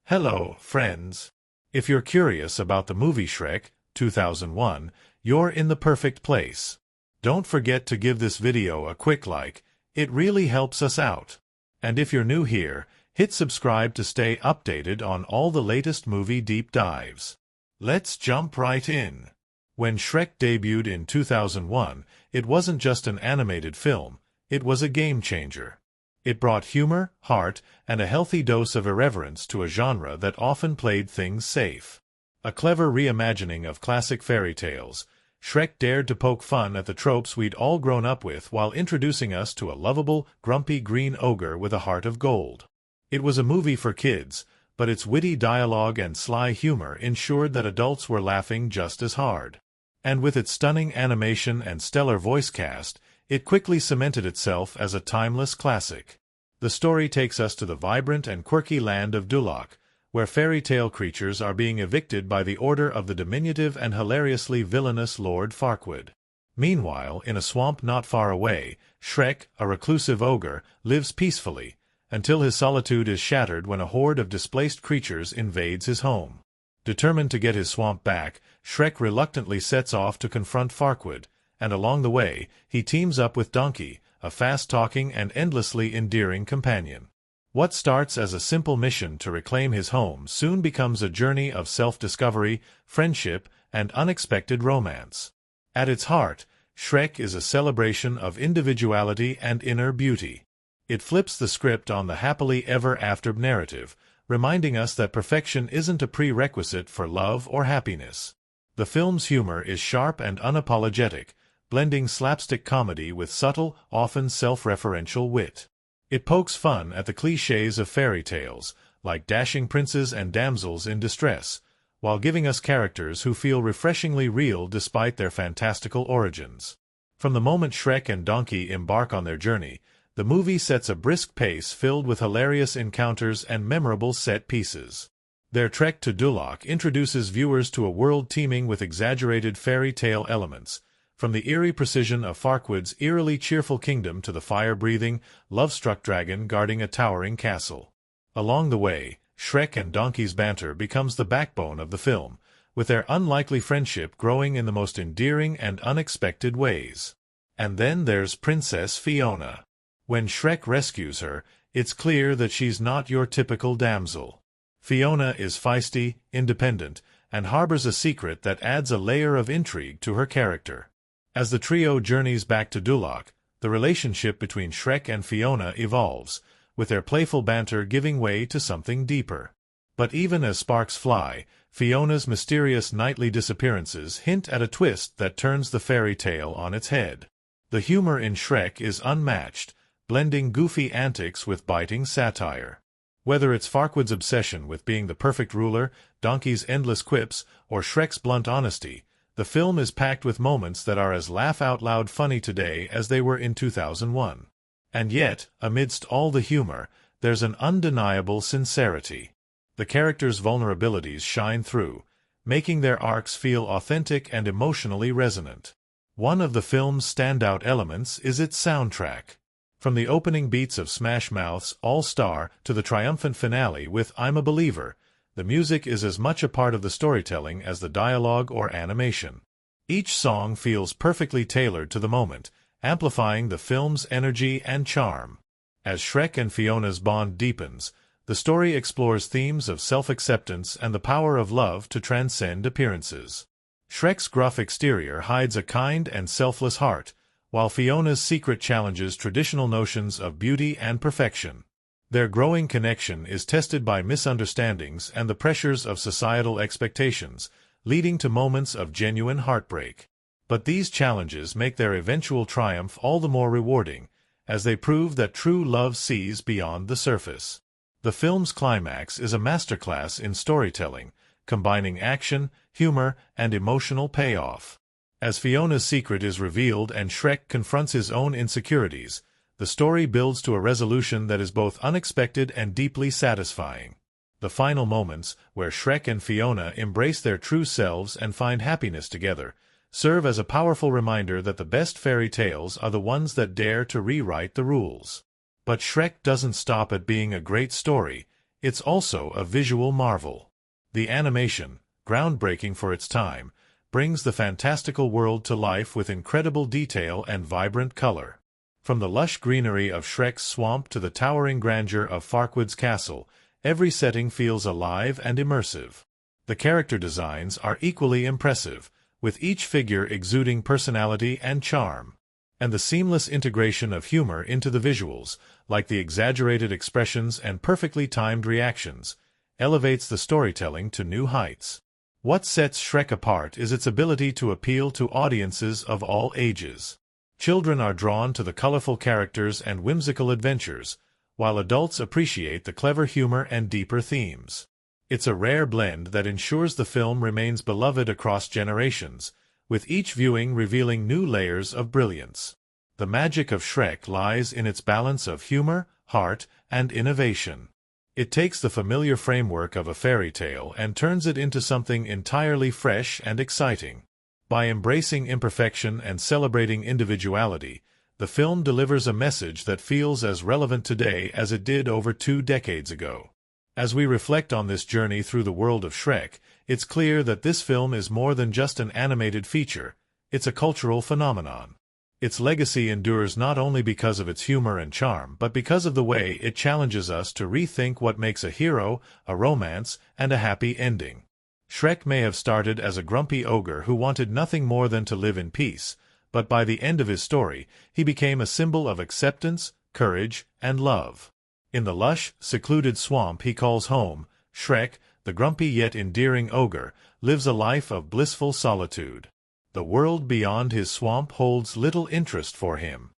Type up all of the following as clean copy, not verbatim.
Hello, friends. If you're curious about the movie Shrek, 2001, you're in the perfect place. Don't forget to give this video a quick like, it really helps us out. And if you're new here, hit subscribe to stay updated on all the latest movie deep dives. Let's jump right in. When Shrek debuted in 2001, it wasn't just an animated film, it was a game changer. It brought humor, heart, and a healthy dose of irreverence to a genre that often played things safe. A clever reimagining of classic fairy tales, Shrek dared to poke fun at the tropes we'd all grown up with while introducing us to a lovable, grumpy green ogre with a heart of gold. It was a movie for kids, but its witty dialogue and sly humor ensured that adults were laughing just as hard. And with its stunning animation and stellar voice cast, it quickly cemented itself as a timeless classic. The story takes us to the vibrant and quirky land of Duloc, where fairy tale creatures are being evicted by the order of the diminutive and hilariously villainous Lord Farquaad. Meanwhile, in a swamp not far away, Shrek, a reclusive ogre, lives peacefully, until his solitude is shattered when a horde of displaced creatures invades his home. Determined to get his swamp back, Shrek reluctantly sets off to confront Farquaad, and along the way, he teams up with Donkey, a fast-talking and endlessly endearing companion. What starts as a simple mission to reclaim his home soon becomes a journey of self-discovery, friendship, and unexpected romance. At its heart, Shrek is a celebration of individuality and inner beauty. It flips the script on the happily ever after narrative, reminding us that perfection isn't a prerequisite for love or happiness. The film's humor is sharp and unapologetic, blending slapstick comedy with subtle, often self-referential wit. It pokes fun at the clichés of fairy tales, like dashing princes and damsels in distress, while giving us characters who feel refreshingly real despite their fantastical origins. From the moment Shrek and Donkey embark on their journey, the movie sets a brisk pace filled with hilarious encounters and memorable set pieces. Their trek to Duloc introduces viewers to a world teeming with exaggerated fairy tale elements, from the eerie precision of Farquaad's eerily cheerful kingdom to the fire-breathing, love-struck dragon guarding a towering castle. Along the way, Shrek and Donkey's banter becomes the backbone of the film, with their unlikely friendship growing in the most endearing and unexpected ways. And then there's Princess Fiona. When Shrek rescues her, it's clear that she's not your typical damsel. Fiona is feisty, independent, and harbors a secret that adds a layer of intrigue to her character. As the trio journeys back to Duloc, the relationship between Shrek and Fiona evolves, with their playful banter giving way to something deeper. But even as sparks fly, Fiona's mysterious nightly disappearances hint at a twist that turns the fairy tale on its head. The humor in Shrek is unmatched, blending goofy antics with biting satire. Whether it's Farquaad's obsession with being the perfect ruler, Donkey's endless quips, or Shrek's blunt honesty, the film is packed with moments that are as laugh-out-loud funny today as they were in 2001. And yet, amidst all the humor, there's an undeniable sincerity. The characters' vulnerabilities shine through, making their arcs feel authentic and emotionally resonant. One of the film's standout elements is its soundtrack. From the opening beats of Smash Mouth's All-Star to the triumphant finale with I'm a Believer, the music is as much a part of the storytelling as the dialogue or animation. Each song feels perfectly tailored to the moment, amplifying the film's energy and charm. As Shrek and Fiona's bond deepens, the story explores themes of self-acceptance and the power of love to transcend appearances. Shrek's gruff exterior hides a kind and selfless heart, while Fiona's secret challenges traditional notions of beauty and perfection. Their growing connection is tested by misunderstandings and the pressures of societal expectations, leading to moments of genuine heartbreak. But these challenges make their eventual triumph all the more rewarding, as they prove that true love sees beyond the surface. The film's climax is a masterclass in storytelling, combining action, humor, and emotional payoff. As Fiona's secret is revealed and Shrek confronts his own insecurities, the story builds to a resolution that is both unexpected and deeply satisfying. The final moments, where Shrek and Fiona embrace their true selves and find happiness together, serve as a powerful reminder that the best fairy tales are the ones that dare to rewrite the rules. But Shrek doesn't stop at being a great story, It's also a visual marvel. The animation, groundbreaking for its time, brings the fantastical world to life with incredible detail and vibrant color. From the lush greenery of Shrek's swamp to the towering grandeur of Farquaad's castle, every setting feels alive and immersive. The character designs are equally impressive, with each figure exuding personality and charm. And the seamless integration of humor into the visuals, like the exaggerated expressions and perfectly timed reactions, elevates the storytelling to new heights. What sets Shrek apart is its ability to appeal to audiences of all ages. Children are drawn to the colorful characters and whimsical adventures, while adults appreciate the clever humor and deeper themes. It's a rare blend that ensures the film remains beloved across generations, with each viewing revealing new layers of brilliance. The magic of Shrek lies in its balance of humor, heart, and innovation. It takes the familiar framework of a fairy tale and turns it into something entirely fresh and exciting. By embracing imperfection and celebrating individuality, the film delivers a message that feels as relevant today as it did over 2 decades ago. As we reflect on this journey through the world of Shrek, it's clear that this film is more than just an animated feature, it's a cultural phenomenon. Its legacy endures not only because of its humor and charm, but because of the way it challenges us to rethink what makes a hero, a romance, and a happy ending. Shrek may have started as a grumpy ogre who wanted nothing more than to live in peace, but by the end of his story, he became a symbol of acceptance, courage, and love. In the lush, secluded swamp he calls home, Shrek, the grumpy yet endearing ogre, lives a life of blissful solitude. The world beyond his swamp holds little interest for him.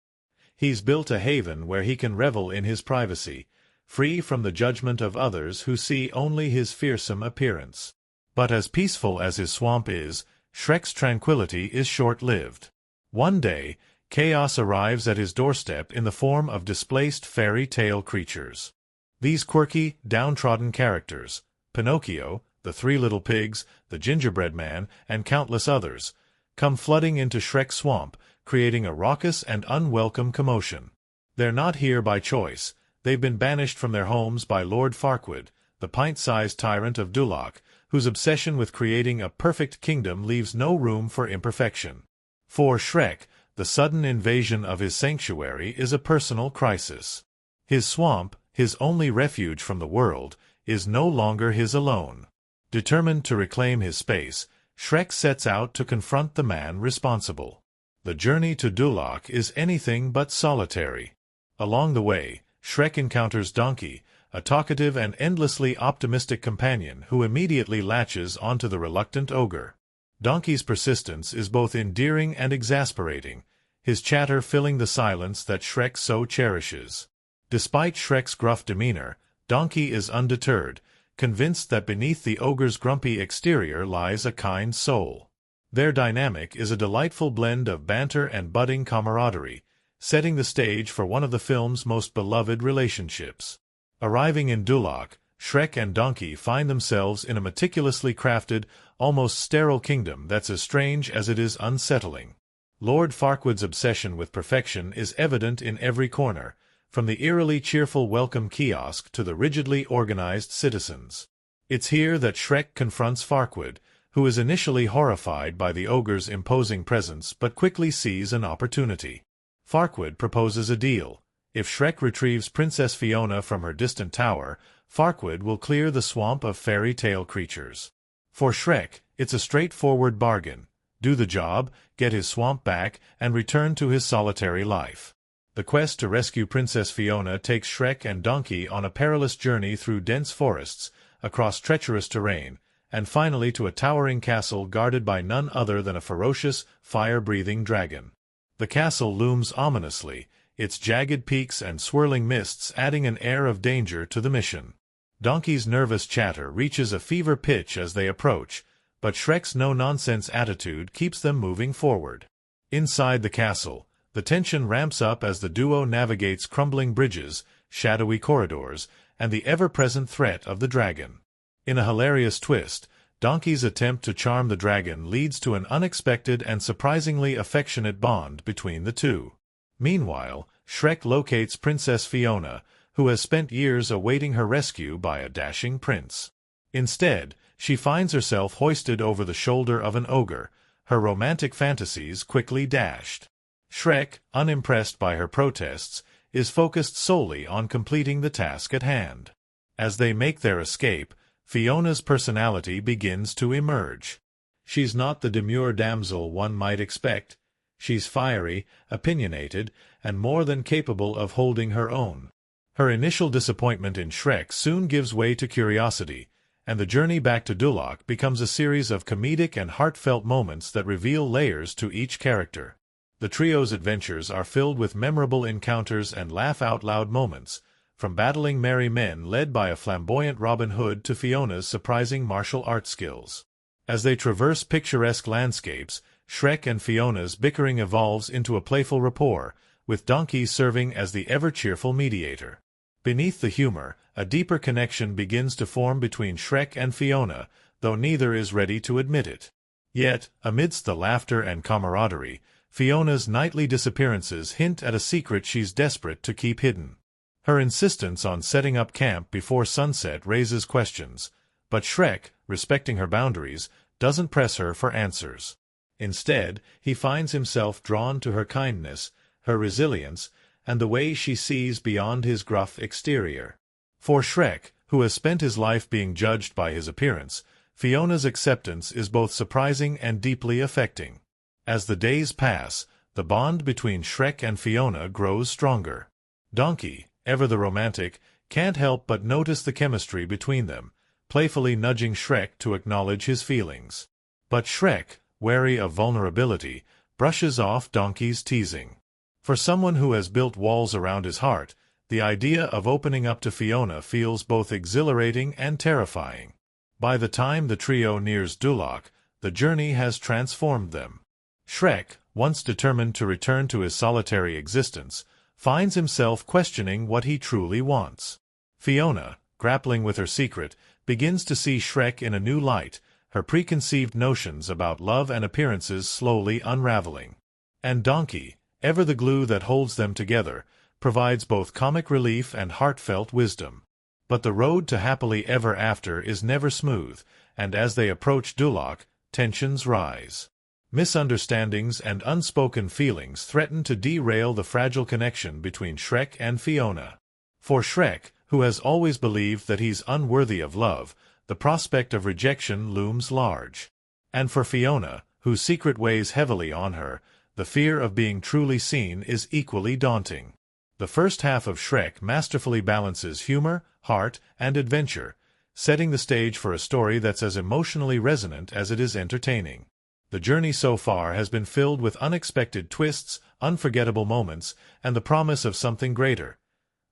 He's built a haven where he can revel in his privacy, free from the judgment of others who see only his fearsome appearance. But as peaceful as his swamp is, Shrek's tranquility is short-lived. One day, chaos arrives at his doorstep in the form of displaced fairy tale creatures. These quirky, downtrodden characters, Pinocchio, the 3 Little Pigs, the Gingerbread Man, and countless others, come flooding into Shrek's swamp, creating a raucous and unwelcome commotion. They're not here by choice. They've been banished from their homes by Lord Farquaad, the pint-sized tyrant of Duloc, whose obsession with creating a perfect kingdom leaves no room for imperfection. For Shrek, the sudden invasion of his sanctuary is a personal crisis. His swamp, his only refuge from the world, is no longer his alone. Determined to reclaim his space, Shrek sets out to confront the man responsible. The journey to Duloc is anything but solitary. Along the way, Shrek encounters Donkey, a talkative and endlessly optimistic companion who immediately latches onto the reluctant ogre. Donkey's persistence is both endearing and exasperating, his chatter filling the silence that Shrek so cherishes. Despite Shrek's gruff demeanor, Donkey is undeterred, convinced that beneath the ogre's grumpy exterior lies a kind soul. Their dynamic is a delightful blend of banter and budding camaraderie, setting the stage for one of the film's most beloved relationships. Arriving in Duloc, Shrek and Donkey find themselves in a meticulously crafted, almost sterile kingdom that's as strange as it is unsettling. Lord Farquaad's obsession with perfection is evident in every corner, from the eerily cheerful welcome kiosk to the rigidly organized citizens. It's here that Shrek confronts Farquaad, who is initially horrified by the ogre's imposing presence but quickly sees an opportunity. Farquaad proposes a deal. If Shrek retrieves Princess Fiona from her distant tower, Farquaad will clear the swamp of fairy tale creatures. For Shrek, it's a straightforward bargain. Do the job, get his swamp back, and return to his solitary life. The quest to rescue Princess Fiona takes Shrek and Donkey on a perilous journey through dense forests, across treacherous terrain, and finally to a towering castle guarded by none other than a ferocious, fire-breathing dragon. The castle looms ominously, its jagged peaks and swirling mists adding an air of danger to the mission. Donkey's nervous chatter reaches a fever pitch as they approach, but Shrek's no-nonsense attitude keeps them moving forward. Inside the castle, the tension ramps up as the duo navigates crumbling bridges, shadowy corridors, and the ever-present threat of the dragon. In a hilarious twist, Donkey's attempt to charm the dragon leads to an unexpected and surprisingly affectionate bond between the two. Meanwhile, Shrek locates Princess Fiona, who has spent years awaiting her rescue by a dashing prince. Instead, she finds herself hoisted over the shoulder of an ogre, her romantic fantasies quickly dashed. Shrek, unimpressed by her protests, is focused solely on completing the task at hand. As they make their escape, Fiona's personality begins to emerge. She's not the demure damsel one might expect. She's fiery, opinionated, and more than capable of holding her own. Her initial disappointment in Shrek soon gives way to curiosity, and the journey back to Duloc becomes a series of comedic and heartfelt moments that reveal layers to each character. The trio's adventures are filled with memorable encounters and laugh-out-loud moments, from battling merry men led by a flamboyant Robin Hood to Fiona's surprising martial arts skills. As they traverse picturesque landscapes, Shrek and Fiona's bickering evolves into a playful rapport, with Donkey serving as the ever-cheerful mediator. Beneath the humor, a deeper connection begins to form between Shrek and Fiona, though neither is ready to admit it. Yet, amidst the laughter and camaraderie, Fiona's nightly disappearances hint at a secret she's desperate to keep hidden. Her insistence on setting up camp before sunset raises questions, but Shrek, respecting her boundaries, doesn't press her for answers. Instead, he finds himself drawn to her kindness, her resilience, and the way she sees beyond his gruff exterior. For Shrek, who has spent his life being judged by his appearance, Fiona's acceptance is both surprising and deeply affecting. As the days pass, the bond between Shrek and Fiona grows stronger. Donkey, ever the romantic, can't help but notice the chemistry between them, playfully nudging Shrek to acknowledge his feelings. But Shrek, wary of vulnerability, brushes off Donkey's teasing. For someone who has built walls around his heart, the idea of opening up to Fiona feels both exhilarating and terrifying. By the time the trio nears Duloc, the journey has transformed them. Shrek, once determined to return to his solitary existence, finds himself questioning what he truly wants. Fiona, grappling with her secret, begins to see Shrek in a new light, her preconceived notions about love and appearances slowly unraveling. And Donkey, ever the glue that holds them together, provides both comic relief and heartfelt wisdom. But the road to happily ever after is never smooth, and as they approach Duloc, tensions rise. Misunderstandings and unspoken feelings threaten to derail the fragile connection between Shrek and Fiona. For Shrek, who has always believed that he's unworthy of love, the prospect of rejection looms large. And for Fiona, whose secret weighs heavily on her, the fear of being truly seen is equally daunting. The first half of Shrek masterfully balances humor, heart, and adventure, setting the stage for a story that's as emotionally resonant as it is entertaining. The journey so far has been filled with unexpected twists, unforgettable moments, and the promise of something greater.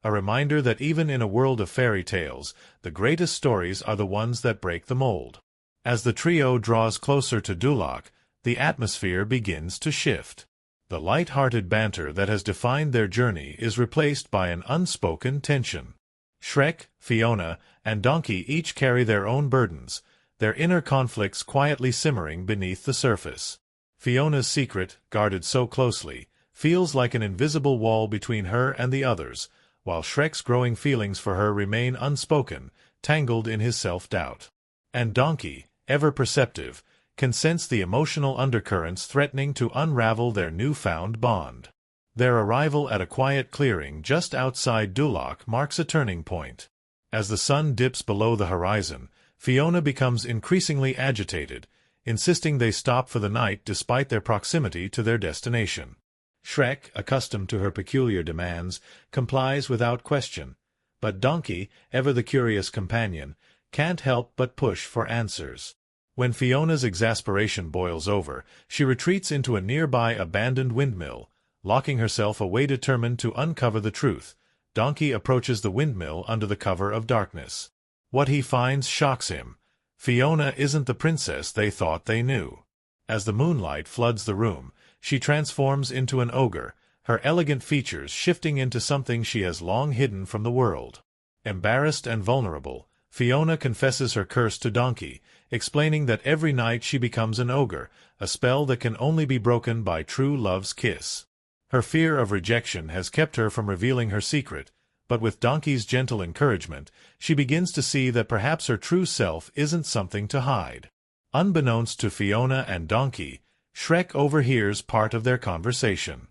A reminder that even in a world of fairy tales, the greatest stories are the ones that break the mold. As the trio draws closer to Duloc, the atmosphere begins to shift. The light-hearted banter that has defined their journey is replaced by an unspoken tension. Shrek, Fiona, and Donkey each carry their own burdens, their inner conflicts quietly simmering beneath the surface. Fiona's secret, guarded so closely, feels like an invisible wall between her and the others, while Shrek's growing feelings for her remain unspoken, tangled in his self-doubt. And Donkey, ever perceptive, can sense the emotional undercurrents threatening to unravel their newfound bond. Their arrival at a quiet clearing just outside Duloc marks a turning point. As the sun dips below the horizon, Fiona becomes increasingly agitated, insisting they stop for the night despite their proximity to their destination. Shrek, accustomed to her peculiar demands, complies without question, but Donkey, ever the curious companion, can't help but push for answers. When Fiona's exasperation boils over, she retreats into a nearby abandoned windmill, locking herself away determined to uncover the truth. Donkey approaches the windmill under the cover of darkness. What he finds shocks him. Fiona isn't the princess they thought they knew. As the moonlight floods the room, she transforms into an ogre, her elegant features shifting into something she has long hidden from the world. Embarrassed and vulnerable, Fiona confesses her curse to Donkey, explaining that every night she becomes an ogre, a spell that can only be broken by true love's kiss. Her fear of rejection has kept her from revealing her secret, but with Donkey's gentle encouragement, she begins to see that perhaps her true self isn't something to hide. Unbeknownst to Fiona and Donkey, Shrek overhears part of their conversation.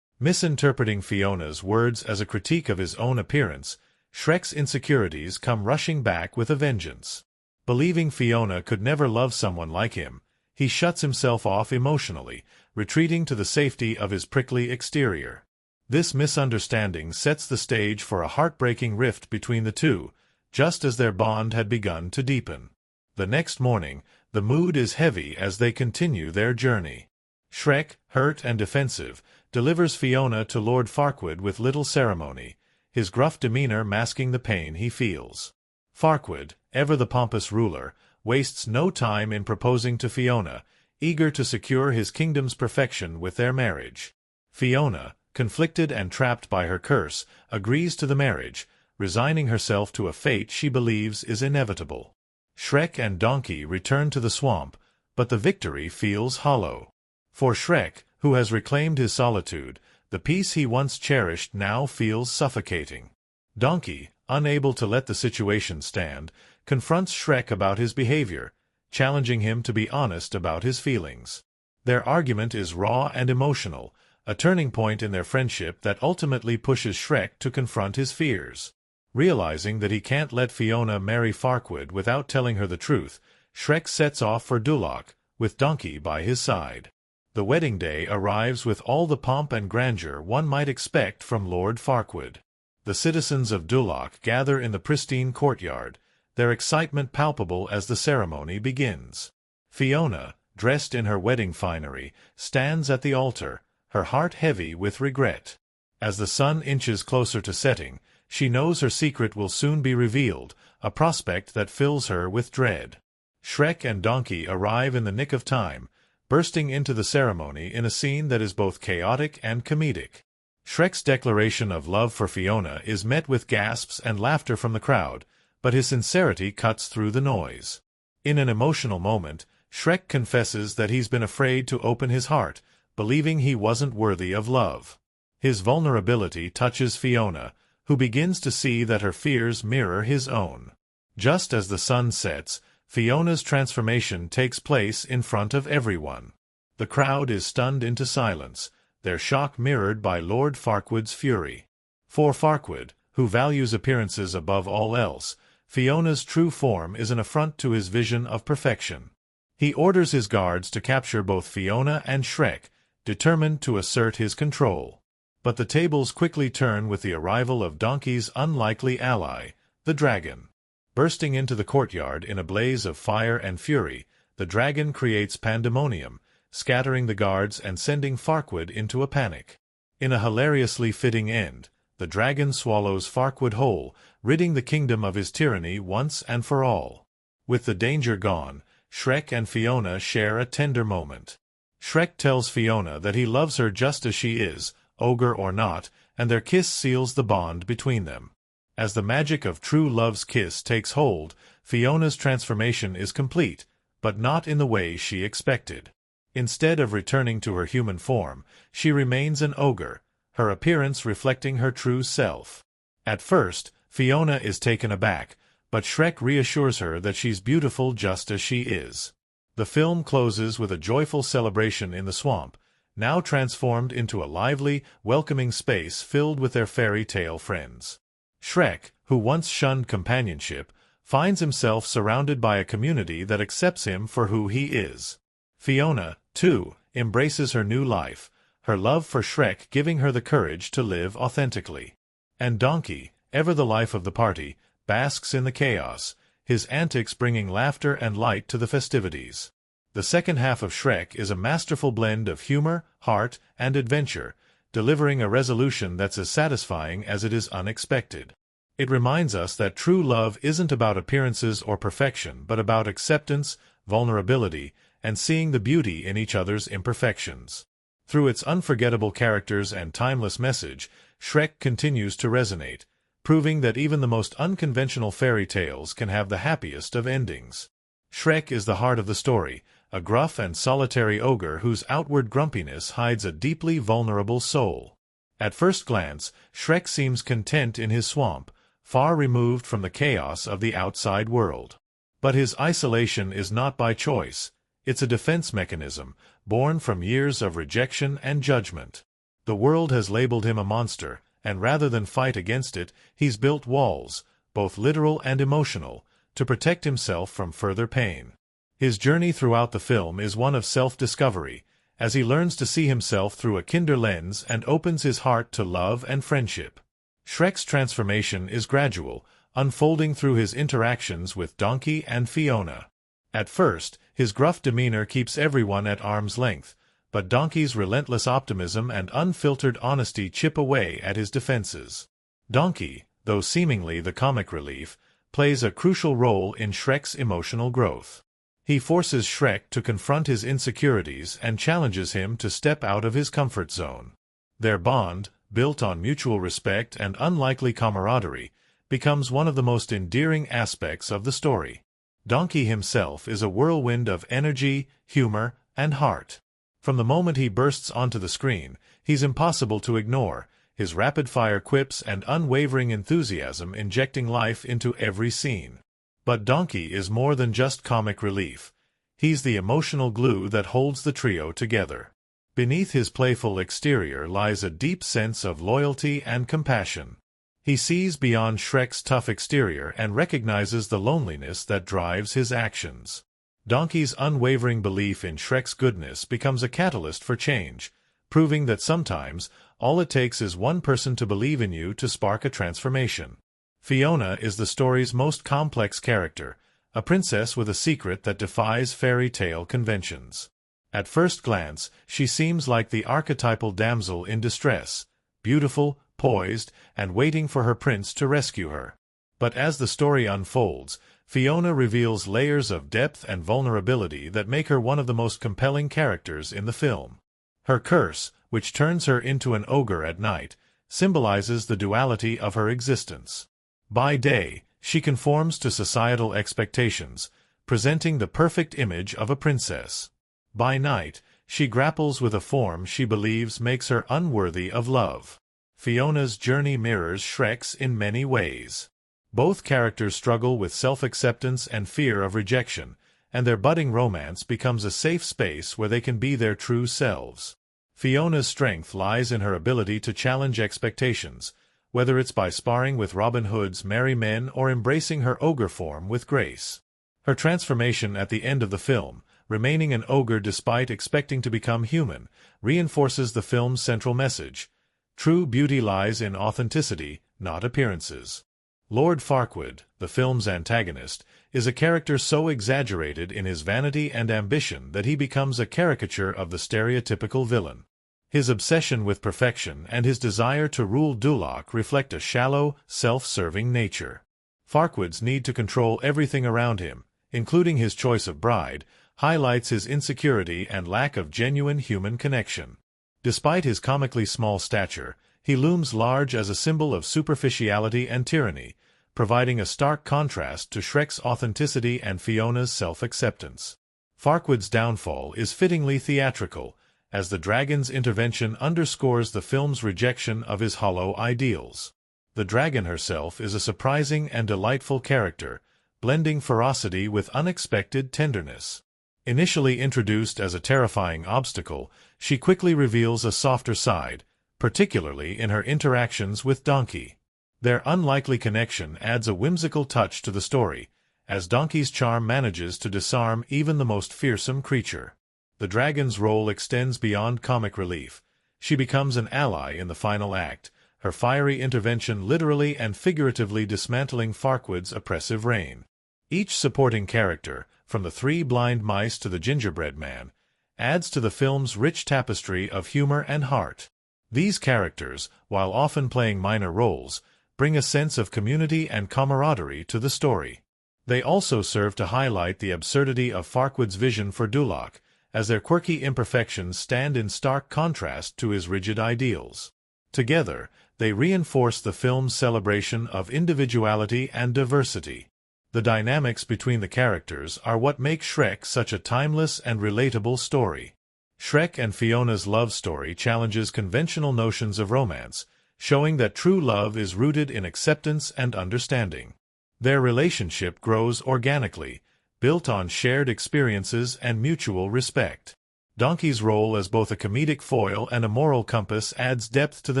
Misinterpreting Fiona's words as a critique of his own appearance, Shrek's insecurities come rushing back with a vengeance. Believing Fiona could never love someone like him, he shuts himself off emotionally, retreating to the safety of his prickly exterior. This misunderstanding sets the stage for a heartbreaking rift between the two, just as their bond had begun to deepen. The next morning, the mood is heavy as they continue their journey. Shrek, hurt and defensive, delivers Fiona to Lord Farquaad with little ceremony, his gruff demeanor masking the pain he feels. Farquaad, ever the pompous ruler, wastes no time in proposing to Fiona, eager to secure his kingdom's perfection with their marriage. Fiona, conflicted and trapped by her curse, agrees to the marriage, resigning herself to a fate she believes is inevitable. Shrek and Donkey return to the swamp, but the victory feels hollow. For Shrek, who has reclaimed his solitude, the peace he once cherished now feels suffocating. Donkey, unable to let the situation stand, confronts Shrek about his behavior, challenging him to be honest about his feelings. Their argument is raw and emotional, a turning point in their friendship that ultimately pushes Shrek to confront his fears. Realizing that he can't let Fiona marry Farquaad without telling her the truth, Shrek sets off for Duloc, with Donkey by his side. The wedding day arrives with all the pomp and grandeur one might expect from Lord Farquaad. The citizens of Duloc gather in the pristine courtyard, their excitement palpable as the ceremony begins. Fiona, dressed in her wedding finery, stands at the altar, her heart heavy with regret. As the sun inches closer to setting, she knows her secret will soon be revealed, a prospect that fills her with dread. Shrek and Donkey arrive in the nick of time, bursting into the ceremony in a scene that is both chaotic and comedic. Shrek's declaration of love for Fiona is met with gasps and laughter from the crowd, but his sincerity cuts through the noise. In an emotional moment, Shrek confesses that he's been afraid to open his heart, believing he wasn't worthy of love. His vulnerability touches Fiona, who begins to see that her fears mirror his own. Just as the sun sets, Fiona's transformation takes place in front of everyone. The crowd is stunned into silence, their shock mirrored by Lord Farquaad's fury. For Farquaad, who values appearances above all else, Fiona's true form is an affront to his vision of perfection. He orders his guards to capture both Fiona and Shrek, determined to assert his control. But the tables quickly turn with the arrival of Donkey's unlikely ally, the dragon. Bursting into the courtyard in a blaze of fire and fury, the dragon creates pandemonium, scattering the guards and sending Farquaad into a panic. In a hilariously fitting end, the dragon swallows Farquaad whole, ridding the kingdom of his tyranny once and for all. With the danger gone, Shrek and Fiona share a tender moment. Shrek tells Fiona that he loves her just as she is, ogre or not, and their kiss seals the bond between them. As the magic of true love's kiss takes hold, Fiona's transformation is complete, but not in the way she expected. Instead of returning to her human form, she remains an ogre, her appearance reflecting her true self. At first, Fiona is taken aback, but Shrek reassures her that she's beautiful just as she is. The film closes with a joyful celebration in the swamp, now transformed into a lively, welcoming space filled with their fairy tale friends. Shrek, who once shunned companionship, finds himself surrounded by a community that accepts him for who he is. Fiona, too, embraces her new life, her love for Shrek giving her the courage to live authentically. And Donkey, ever the life of the party, basks in the chaos, his antics bringing laughter and light to the festivities. The second half of Shrek is a masterful blend of humor, heart, and adventure, delivering a resolution that's as satisfying as it is unexpected. It reminds us that true love isn't about appearances or perfection, but about acceptance, vulnerability, and seeing the beauty in each other's imperfections. Through its unforgettable characters and timeless message, Shrek continues to resonate, proving that even the most unconventional fairy tales can have the happiest of endings. Shrek is the heart of the story, a gruff and solitary ogre whose outward grumpiness hides a deeply vulnerable soul. At first glance, Shrek seems content in his swamp, far removed from the chaos of the outside world. But his isolation is not by choice. It's a defense mechanism, born from years of rejection and judgment. The world has labeled him a monster, and rather than fight against it, he's built walls, both literal and emotional, to protect himself from further pain. His journey throughout the film is one of self-discovery, as he learns to see himself through a kinder lens and opens his heart to love and friendship. Shrek's transformation is gradual, unfolding through his interactions with Donkey and Fiona. At first, his gruff demeanor keeps everyone at arm's length, but Donkey's relentless optimism and unfiltered honesty chip away at his defenses. Donkey, though seemingly the comic relief, plays a crucial role in Shrek's emotional growth. He forces Shrek to confront his insecurities and challenges him to step out of his comfort zone. Their bond, built on mutual respect and unlikely camaraderie, becomes one of the most endearing aspects of the story. Donkey himself is a whirlwind of energy, humor, and heart. From the moment he bursts onto the screen, he's impossible to ignore, his rapid-fire quips and unwavering enthusiasm injecting life into every scene. But Donkey is more than just comic relief. He's the emotional glue that holds the trio together. Beneath his playful exterior lies a deep sense of loyalty and compassion. He sees beyond Shrek's tough exterior and recognizes the loneliness that drives his actions. Donkey's unwavering belief in Shrek's goodness becomes a catalyst for change, proving that sometimes all it takes is one person to believe in you to spark a transformation. Fiona is the story's most complex character, a princess with a secret that defies fairy tale conventions. At first glance, she seems like the archetypal damsel in distress, beautiful, poised, and waiting for her prince to rescue her. But as the story unfolds, Fiona reveals layers of depth and vulnerability that make her one of the most compelling characters in the film. Her curse, which turns her into an ogre at night, symbolizes the duality of her existence. By day, she conforms to societal expectations, presenting the perfect image of a princess. By night, she grapples with a form she believes makes her unworthy of love. Fiona's journey mirrors Shrek's in many ways. Both characters struggle with self-acceptance and fear of rejection, and their budding romance becomes a safe space where they can be their true selves. Fiona's strength lies in her ability to challenge expectations, whether it's by sparring with Robin Hood's merry men or embracing her ogre form with grace. Her transformation at the end of the film, remaining an ogre despite expecting to become human, reinforces the film's central message. True beauty lies in authenticity, not appearances. Lord Farquaad, the film's antagonist, is a character so exaggerated in his vanity and ambition that he becomes a caricature of the stereotypical villain. His obsession with perfection and his desire to rule Duloc reflect a shallow, self-serving nature. Farquaad's need to control everything around him, including his choice of bride, highlights his insecurity and lack of genuine human connection. Despite his comically small stature, he looms large as a symbol of superficiality and tyranny, providing a stark contrast to Shrek's authenticity and Fiona's self-acceptance. Farquaad's downfall is fittingly theatrical, as the dragon's intervention underscores the film's rejection of his hollow ideals. The dragon herself is a surprising and delightful character, blending ferocity with unexpected tenderness. Initially introduced as a terrifying obstacle, she quickly reveals a softer side, particularly in her interactions with Donkey. Their unlikely connection adds a whimsical touch to the story, as Donkey's charm manages to disarm even the most fearsome creature. The dragon's role extends beyond comic relief. She becomes an ally in the final act, her fiery intervention literally and figuratively dismantling Farquaad's oppressive reign. Each supporting character, from the three blind mice to the gingerbread man, adds to the film's rich tapestry of humor and heart. These characters, while often playing minor roles, bring a sense of community and camaraderie to the story. They also serve to highlight the absurdity of Farquaad's vision for Duloc, as their quirky imperfections stand in stark contrast to his rigid ideals. Together, they reinforce the film's celebration of individuality and diversity. The dynamics between the characters are what make Shrek such a timeless and relatable story. Shrek and Fiona's love story challenges conventional notions of romance, showing that true love is rooted in acceptance and understanding. Their relationship grows organically, built on shared experiences and mutual respect. Donkey's role as both a comedic foil and a moral compass adds depth to the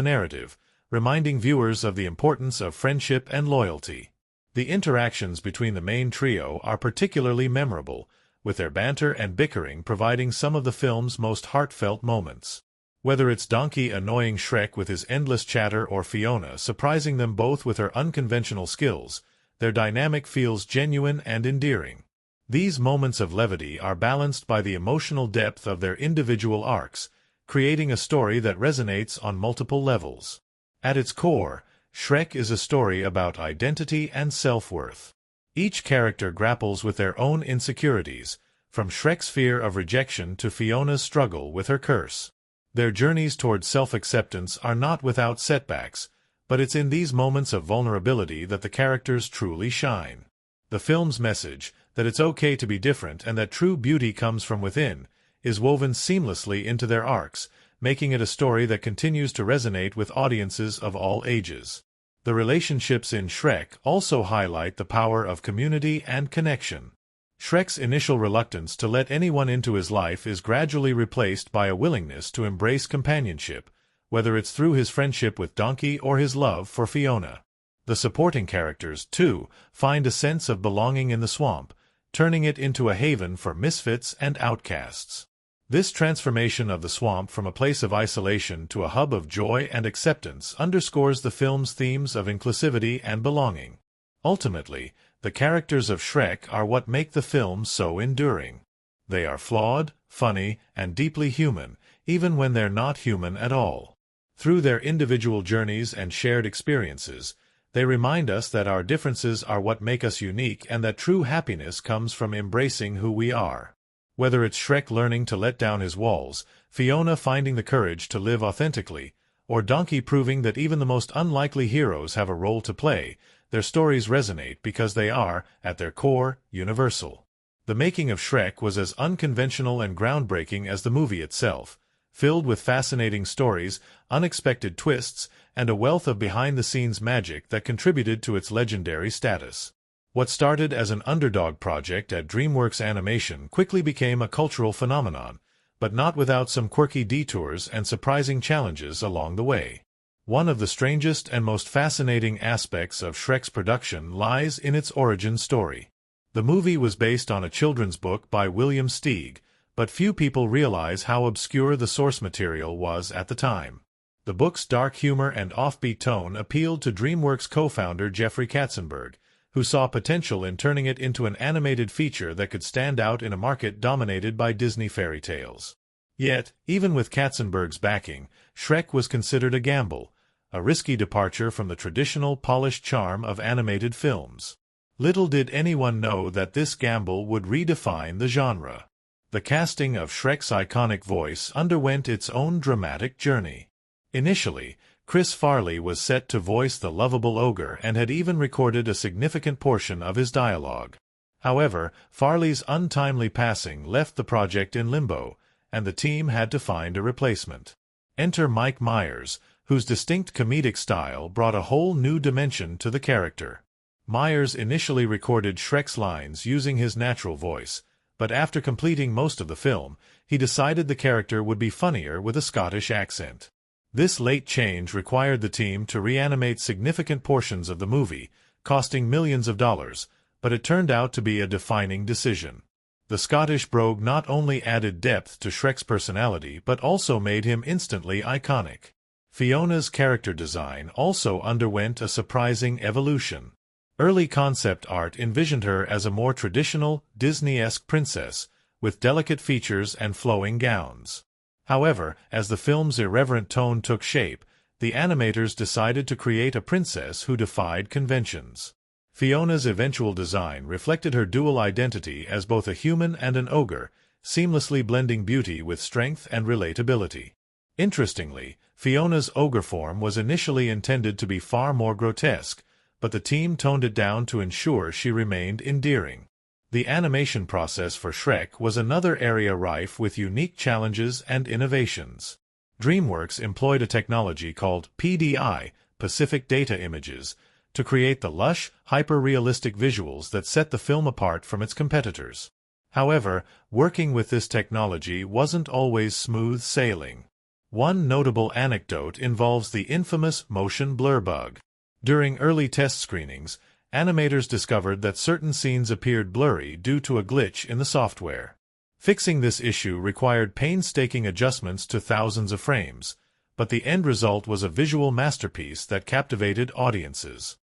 narrative, reminding viewers of the importance of friendship and loyalty. The interactions between the main trio are particularly memorable, with their banter and bickering providing some of the film's most heartfelt moments. Whether it's Donkey annoying Shrek with his endless chatter or Fiona surprising them both with her unconventional skills, their dynamic feels genuine and endearing. These moments of levity are balanced by the emotional depth of their individual arcs, creating a story that resonates on multiple levels. At its core, Shrek is a story about identity and self-worth. Each character grapples with their own insecurities, from Shrek's fear of rejection to Fiona's struggle with her curse. Their journeys toward self-acceptance are not without setbacks, but it's in these moments of vulnerability that the characters truly shine. The film's message, that it's okay to be different and that true beauty comes from within, is woven seamlessly into their arcs, making it a story that continues to resonate with audiences of all ages. The relationships in Shrek also highlight the power of community and connection. Shrek's initial reluctance to let anyone into his life is gradually replaced by a willingness to embrace companionship, whether it's through his friendship with Donkey or his love for Fiona. The supporting characters, too, find a sense of belonging in the swamp, turning it into a haven for misfits and outcasts. This transformation of the swamp from a place of isolation to a hub of joy and acceptance underscores the film's themes of inclusivity and belonging. Ultimately, the characters of Shrek are what make the film so enduring. They are flawed, funny, and deeply human, even when they're not human at all. Through their individual journeys and shared experiences, they remind us that our differences are what make us unique and that true happiness comes from embracing who we are. Whether it's Shrek learning to let down his walls, Fiona finding the courage to live authentically, or Donkey proving that even the most unlikely heroes have a role to play, their stories resonate because they are, at their core, universal. The making of Shrek was as unconventional and groundbreaking as the movie itself, filled with fascinating stories, unexpected twists, and a wealth of behind-the-scenes magic that contributed to its legendary status. What started as an underdog project at DreamWorks Animation quickly became a cultural phenomenon, but not without some quirky detours and surprising challenges along the way. One of the strangest and most fascinating aspects of Shrek's production lies in its origin story. The movie was based on a children's book by William Steig, but few people realize how obscure the source material was at the time. The book's dark humor and offbeat tone appealed to DreamWorks co-founder Jeffrey Katzenberg, who saw potential in turning it into an animated feature that could stand out in a market dominated by Disney fairy tales. Yet, even with Katzenberg's backing, Shrek was considered a gamble, a risky departure from the traditional polished charm of animated films. Little did anyone know that this gamble would redefine the genre. The casting of Shrek's iconic voice underwent its own dramatic journey. Initially, Chris Farley was set to voice the lovable ogre and had even recorded a significant portion of his dialogue. However, Farley's untimely passing left the project in limbo, and the team had to find a replacement. Enter Mike Myers, whose distinct comedic style brought a whole new dimension to the character. Myers initially recorded Shrek's lines using his natural voice, but after completing most of the film, he decided the character would be funnier with a Scottish accent. This late change required the team to reanimate significant portions of the movie, costing millions of dollars, but it turned out to be a defining decision. The Scottish brogue not only added depth to Shrek's personality but also made him instantly iconic. Fiona's character design also underwent a surprising evolution. Early concept art envisioned her as a more traditional, Disney-esque princess, with delicate features and flowing gowns. However, as the film's irreverent tone took shape, the animators decided to create a princess who defied conventions. Fiona's eventual design reflected her dual identity as both a human and an ogre, seamlessly blending beauty with strength and relatability. Interestingly, Fiona's ogre form was initially intended to be far more grotesque, but the team toned it down to ensure she remained endearing. The animation process for Shrek was another area rife with unique challenges and innovations. DreamWorks employed a technology called PDI, Pacific Data Images, to create the lush, hyper-realistic visuals that set the film apart from its competitors. However, working with this technology wasn't always smooth sailing. One notable anecdote involves the infamous motion blur bug. During early test screenings, animators discovered that certain scenes appeared blurry due to a glitch in the software. Fixing this issue required painstaking adjustments to thousands of frames, but the end result was a visual masterpiece that captivated audiences.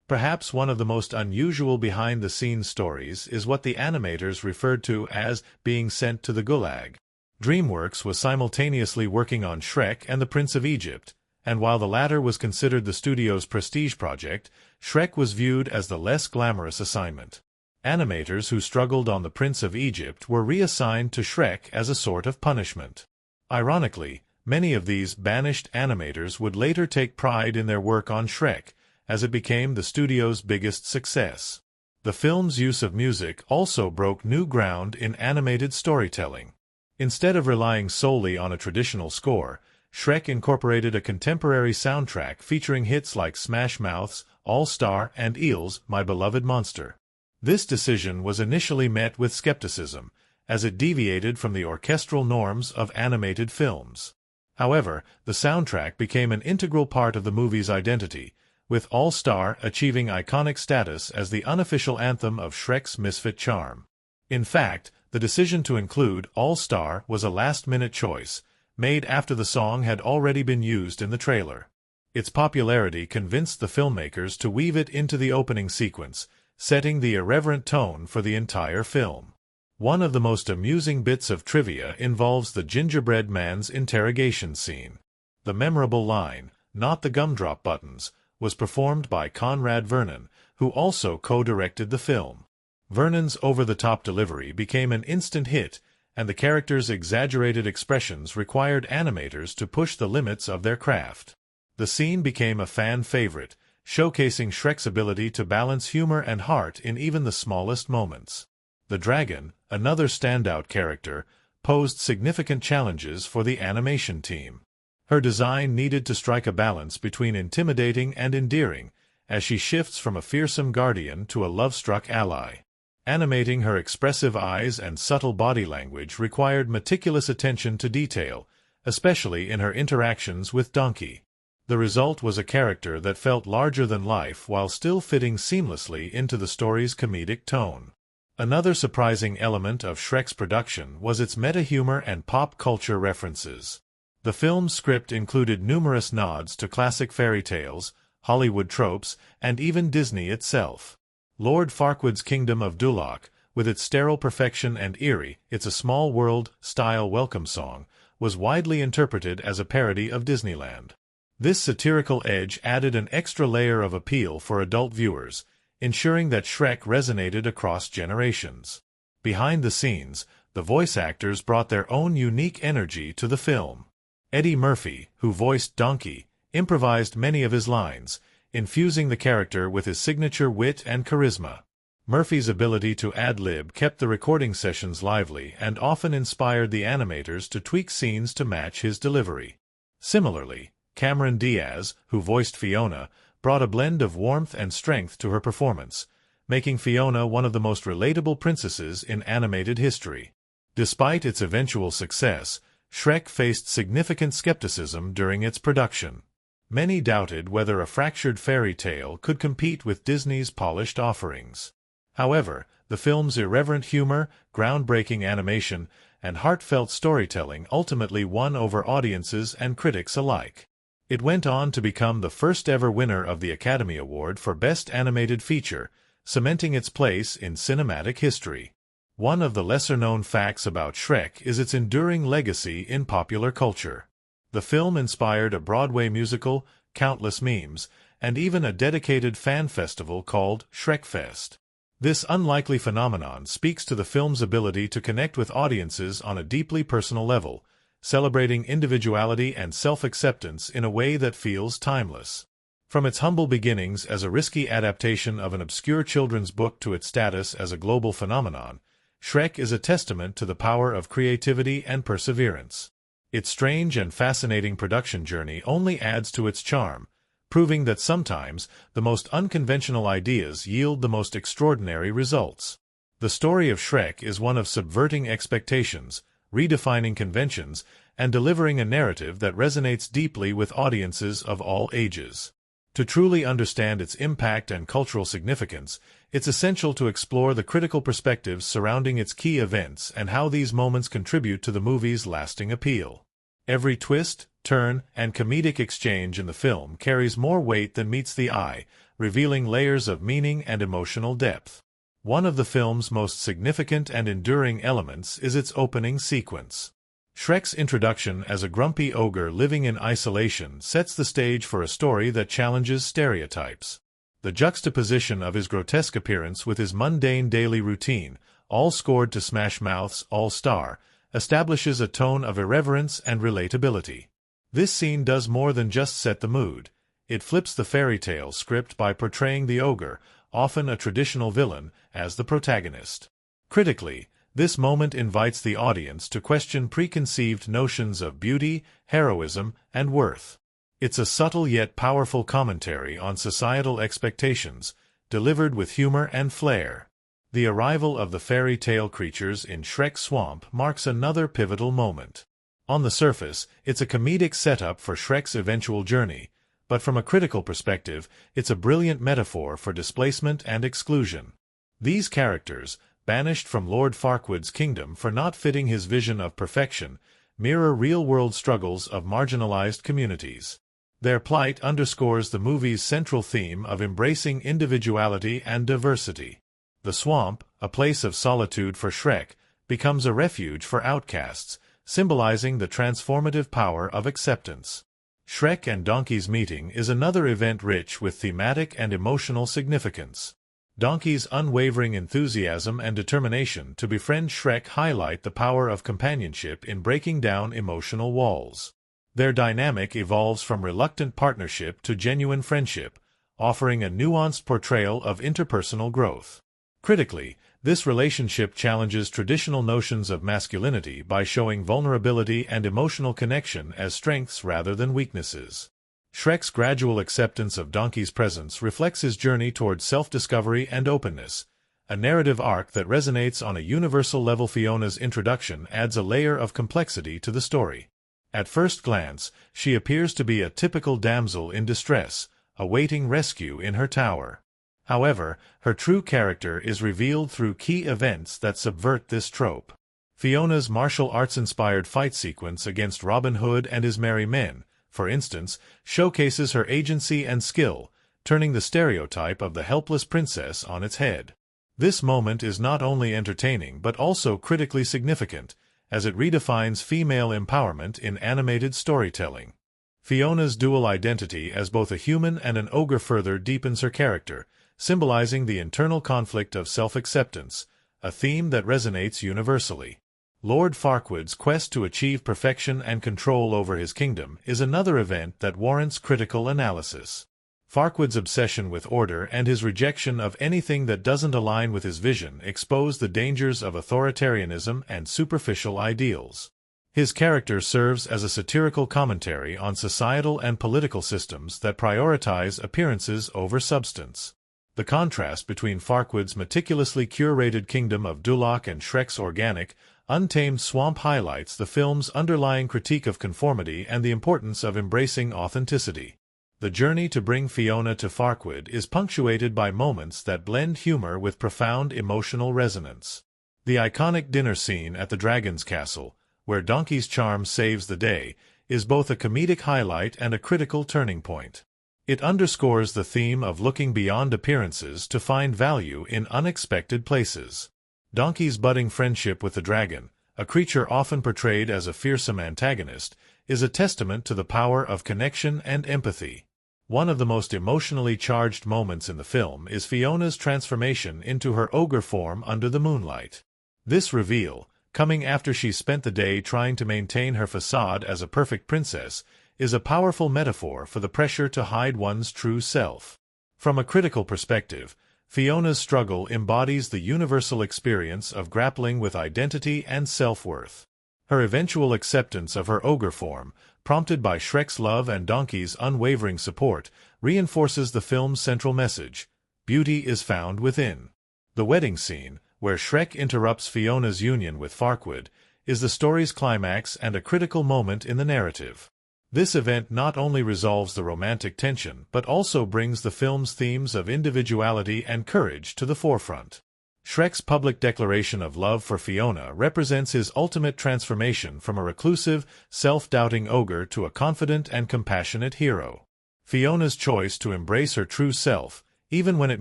Perhaps one of the most unusual behind-the-scenes stories is what the animators referred to as being sent to the Gulag. DreamWorks was simultaneously working on Shrek and the Prince of Egypt, and while the latter was considered the studio's prestige project, Shrek was viewed as the less glamorous assignment. Animators who struggled on the Prince of Egypt were reassigned to Shrek as a sort of punishment. Ironically, many of these banished animators would later take pride in their work on Shrek, as it became the studio's biggest success. The film's use of music also broke new ground in animated storytelling. Instead of relying solely on a traditional score, Shrek incorporated a contemporary soundtrack featuring hits like Smash Mouth's All Star and Eel's My Beloved Monster. This decision was initially met with skepticism, as it deviated from the orchestral norms of animated films. However, the soundtrack became an integral part of the movie's identity, with All Star achieving iconic status as the unofficial anthem of Shrek's misfit charm. In fact, the decision to include All Star was a last-minute choice, made after the song had already been used in the trailer. Its popularity convinced the filmmakers to weave it into the opening sequence, setting the irreverent tone for the entire film. One of the most amusing bits of trivia involves the gingerbread man's interrogation scene. The memorable line, "Not the gumdrop buttons," was performed by Conrad Vernon, who also co-directed the film. Vernon's over-the-top delivery became an instant hit, and the character's exaggerated expressions required animators to push the limits of their craft. The scene became a fan favorite, showcasing Shrek's ability to balance humor and heart in even the smallest moments. The dragon, another standout character, posed significant challenges for the animation team. Her design needed to strike a balance between intimidating and endearing, as she shifts from a fearsome guardian to a love-struck ally. Animating her expressive eyes and subtle body language required meticulous attention to detail, especially in her interactions with Donkey. The result was a character that felt larger than life while still fitting seamlessly into the story's comedic tone. Another surprising element of Shrek's production was its meta-humor and pop culture references. The film's script included numerous nods to classic fairy tales, Hollywood tropes, and even Disney itself. Lord Farquaad's Kingdom of Duloc, with its sterile perfection and eerie It's a Small World-style welcome song, was widely interpreted as a parody of Disneyland. This satirical edge added an extra layer of appeal for adult viewers, ensuring that Shrek resonated across generations. Behind the scenes, the voice actors brought their own unique energy to the film. Eddie Murphy, who voiced Donkey, improvised many of his lines, infusing the character with his signature wit and charisma. Murphy's ability to ad-lib kept the recording sessions lively and often inspired the animators to tweak scenes to match his delivery. Similarly, Cameron Diaz, who voiced Fiona, brought a blend of warmth and strength to her performance, making Fiona one of the most relatable princesses in animated history. Despite its eventual success, Shrek faced significant skepticism during its production. Many doubted whether a fractured fairy tale could compete with Disney's polished offerings. However, the film's irreverent humor, groundbreaking animation, and heartfelt storytelling ultimately won over audiences and critics alike. It went on to become the first-ever winner of the Academy Award for Best Animated Feature, cementing its place in cinematic history. One of the lesser-known facts about Shrek is its enduring legacy in popular culture. The film inspired a Broadway musical, countless memes, and even a dedicated fan festival called Shrekfest. This unlikely phenomenon speaks to the film's ability to connect with audiences on a deeply personal level, celebrating individuality and self-acceptance in a way that feels timeless. From its humble beginnings as a risky adaptation of an obscure children's book to its status as a global phenomenon, Shrek is a testament to the power of creativity and perseverance. Its strange and fascinating production journey only adds to its charm, proving that sometimes the most unconventional ideas yield the most extraordinary results. The story of Shrek is one of subverting expectations, redefining conventions, and delivering a narrative that resonates deeply with audiences of all ages. To truly understand its impact and cultural significance, it's essential to explore the critical perspectives surrounding its key events and how these moments contribute to the movie's lasting appeal. Every twist, turn, and comedic exchange in the film carries more weight than meets the eye, revealing layers of meaning and emotional depth. One of the film's most significant and enduring elements is its opening sequence. Shrek's introduction as a grumpy ogre living in isolation sets the stage for a story that challenges stereotypes. The juxtaposition of his grotesque appearance with his mundane daily routine, all scored to Smash Mouth's All-Star, establishes a tone of irreverence and relatability. This scene does more than just set the mood. It flips the fairy tale script by portraying the ogre, often a traditional villain, as the protagonist. Critically, this moment invites the audience to question preconceived notions of beauty, heroism, and worth. It's a subtle yet powerful commentary on societal expectations, delivered with humor and flair. The arrival of the fairy tale creatures in Shrek's swamp marks another pivotal moment. On the surface, it's a comedic setup for Shrek's eventual journey, but from a critical perspective, it's a brilliant metaphor for displacement and exclusion. These characters, banished from Lord Farquaad's kingdom for not fitting his vision of perfection, mirror real-world struggles of marginalized communities. Their plight underscores the movie's central theme of embracing individuality and diversity. The swamp, a place of solitude for Shrek, becomes a refuge for outcasts, symbolizing the transformative power of acceptance. Shrek and Donkey's meeting is another event rich with thematic and emotional significance. Donkey's unwavering enthusiasm and determination to befriend Shrek highlight the power of companionship in breaking down emotional walls. Their dynamic evolves from reluctant partnership to genuine friendship, offering a nuanced portrayal of interpersonal growth. Critically, this relationship challenges traditional notions of masculinity by showing vulnerability and emotional connection as strengths rather than weaknesses. Shrek's gradual acceptance of Donkey's presence reflects his journey towards self-discovery and openness, a narrative arc that resonates on a universal level. Fiona's introduction adds a layer of complexity to the story. At first glance, she appears to be a typical damsel in distress, awaiting rescue in her tower. However, her true character is revealed through key events that subvert this trope. Fiona's martial arts-inspired fight sequence against Robin Hood and his merry men, for instance, showcases her agency and skill, turning the stereotype of the helpless princess on its head. This moment is not only entertaining but also critically significant, as it redefines female empowerment in animated storytelling. Fiona's dual identity as both a human and an ogre further deepens her character, symbolizing the internal conflict of self-acceptance, a theme that resonates universally. Lord Farquaad's quest to achieve perfection and control over his kingdom is another event that warrants critical analysis. Farquaad's obsession with order and his rejection of anything that doesn't align with his vision expose the dangers of authoritarianism and superficial ideals. His character serves as a satirical commentary on societal and political systems that prioritize appearances over substance. The contrast between Farquaad's meticulously curated kingdom of Duloc and Shrek's organic, untamed swamp highlights the film's underlying critique of conformity and the importance of embracing authenticity. The journey to bring Fiona to Farquaad is punctuated by moments that blend humor with profound emotional resonance. The iconic dinner scene at the Dragon's Castle, where Donkey's charm saves the day, is both a comedic highlight and a critical turning point. It underscores the theme of looking beyond appearances to find value in unexpected places. Donkey's budding friendship with the dragon, a creature often portrayed as a fearsome antagonist, is a testament to the power of connection and empathy. One of the most emotionally charged moments in the film is Fiona's transformation into her ogre form under the moonlight. This reveal, coming after she spent the day trying to maintain her facade as a perfect princess, is a powerful metaphor for the pressure to hide one's true self. From a critical perspective, Fiona's struggle embodies the universal experience of grappling with identity and self-worth. Her eventual acceptance of her ogre form, prompted by Shrek's love and Donkey's unwavering support, reinforces the film's central message: beauty is found within. The wedding scene, where Shrek interrupts Fiona's union with Farquaad, is the story's climax and a critical moment in the narrative. This event not only resolves the romantic tension but also brings the film's themes of individuality and courage to the forefront. Shrek's public declaration of love for Fiona represents his ultimate transformation from a reclusive, self-doubting ogre to a confident and compassionate hero. Fiona's choice to embrace her true self, even when it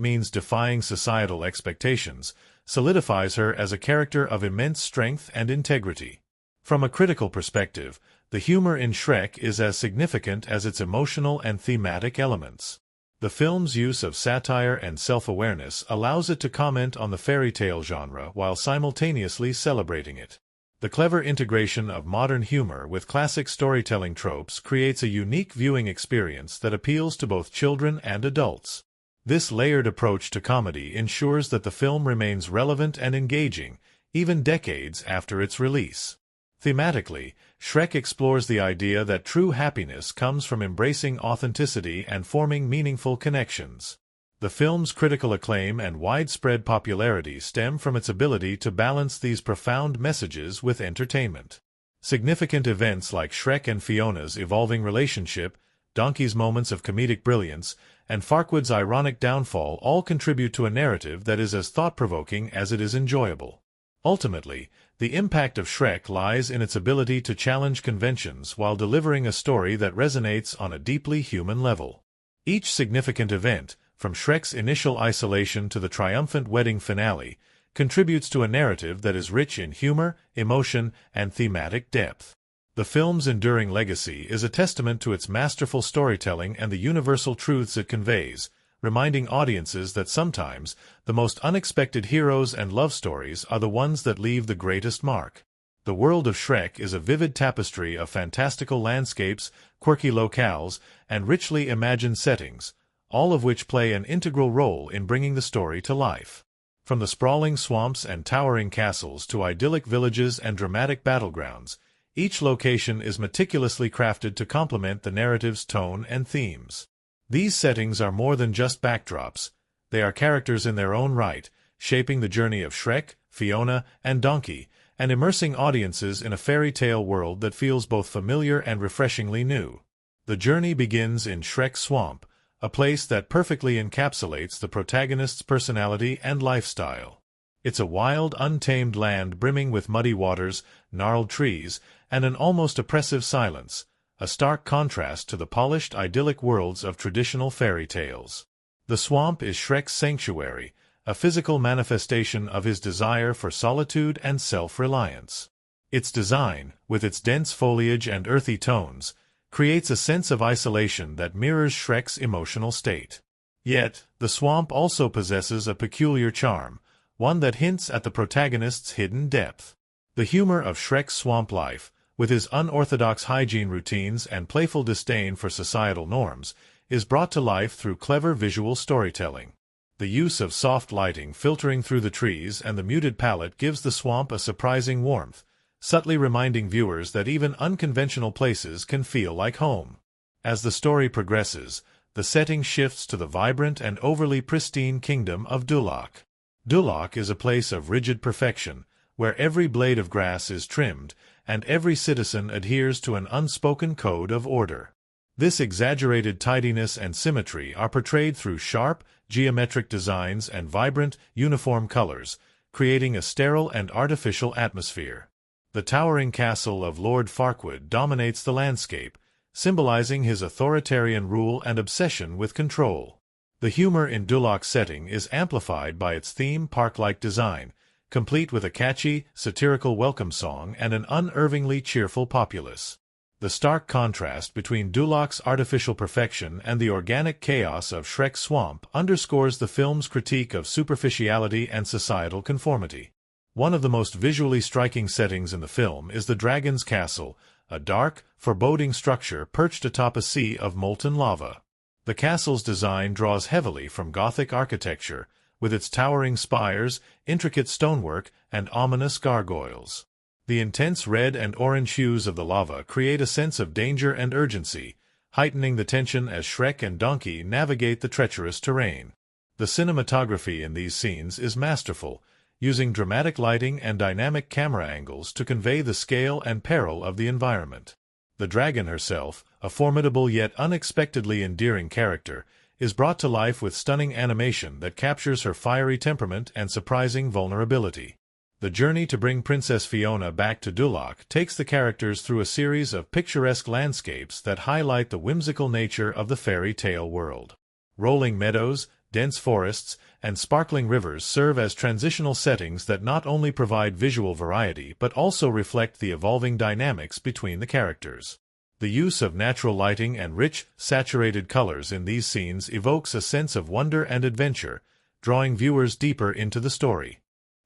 means defying societal expectations, solidifies her as a character of immense strength and integrity. From a critical perspective, the humor in Shrek is as significant as its emotional and thematic elements. The film's use of satire and self-awareness allows it to comment on the fairy tale genre while simultaneously celebrating it. The clever integration of modern humor with classic storytelling tropes creates a unique viewing experience that appeals to both children and adults. This layered approach to comedy ensures that the film remains relevant and engaging, even decades after its release. Thematically, Shrek explores the idea that true happiness comes from embracing authenticity and forming meaningful connections. The film's critical acclaim and widespread popularity stem from its ability to balance these profound messages with entertainment. Significant events like Shrek and Fiona's evolving relationship, Donkey's moments of comedic brilliance, and Farquaad's ironic downfall all contribute to a narrative that is as thought-provoking as it is enjoyable. Ultimately, the impact of Shrek lies in its ability to challenge conventions while delivering a story that resonates on a deeply human level. Each significant event, from Shrek's initial isolation to the triumphant wedding finale, contributes to a narrative that is rich in humor, emotion, and thematic depth. The film's enduring legacy is a testament to its masterful storytelling and the universal truths it conveys, reminding audiences that sometimes the most unexpected heroes and love stories are the ones that leave the greatest mark. The world of Shrek is a vivid tapestry of fantastical landscapes, quirky locales, and richly imagined settings, all of which play an integral role in bringing the story to life. From the sprawling swamps and towering castles to idyllic villages and dramatic battlegrounds, each location is meticulously crafted to complement the narrative's tone and themes. These settings are more than just backdrops. They are characters in their own right, shaping the journey of Shrek, Fiona, and Donkey, and immersing audiences in a fairy tale world that feels both familiar and refreshingly new. The journey begins in Shrek's Swamp, a place that perfectly encapsulates the protagonist's personality and lifestyle. It's a wild, untamed land brimming with muddy waters, gnarled trees, and an almost oppressive silence, a stark contrast to the polished, idyllic worlds of traditional fairy tales. The swamp is Shrek's sanctuary, a physical manifestation of his desire for solitude and self-reliance. Its design, with its dense foliage and earthy tones, creates a sense of isolation that mirrors Shrek's emotional state. Yet, the swamp also possesses a peculiar charm, one that hints at the protagonist's hidden depth. The humor of Shrek's swamp life, with his unorthodox hygiene routines and playful disdain for societal norms, is brought to life through clever visual storytelling. The use of soft lighting filtering through the trees and the muted palette gives the swamp a surprising warmth, subtly reminding viewers that even unconventional places can feel like home. As the story progresses, the setting shifts to the vibrant and overly pristine kingdom of Duloc. Duloc is a place of rigid perfection, where every blade of grass is trimmed, and every citizen adheres to an unspoken code of order. This exaggerated tidiness and symmetry are portrayed through sharp, geometric designs and vibrant, uniform colors, creating a sterile and artificial atmosphere. The towering castle of Lord Farquaad dominates the landscape, symbolizing his authoritarian rule and obsession with control. The humor in Duloc's setting is amplified by its theme park-like design, complete with a catchy, satirical welcome song and an unervingly cheerful populace. The stark contrast between Duloc's artificial perfection and the organic chaos of Shrek's swamp underscores the film's critique of superficiality and societal conformity. One of the most visually striking settings in the film is the Dragon's Castle, a dark, foreboding structure perched atop a sea of molten lava. The castle's design draws heavily from Gothic architecture, with its towering spires, intricate stonework, and ominous gargoyles. The intense red and orange hues of the lava create a sense of danger and urgency, heightening the tension as Shrek and Donkey navigate the treacherous terrain. The cinematography in these scenes is masterful, using dramatic lighting and dynamic camera angles to convey the scale and peril of the environment. The dragon herself, a formidable yet unexpectedly endearing character, is brought to life with stunning animation that captures her fiery temperament and surprising vulnerability. The journey to bring Princess Fiona back to Duloc takes the characters through a series of picturesque landscapes that highlight the whimsical nature of the fairy tale world. Rolling meadows, dense forests, and sparkling rivers serve as transitional settings that not only provide visual variety but also reflect the evolving dynamics between the characters. The use of natural lighting and rich, saturated colors in these scenes evokes a sense of wonder and adventure, drawing viewers deeper into the story.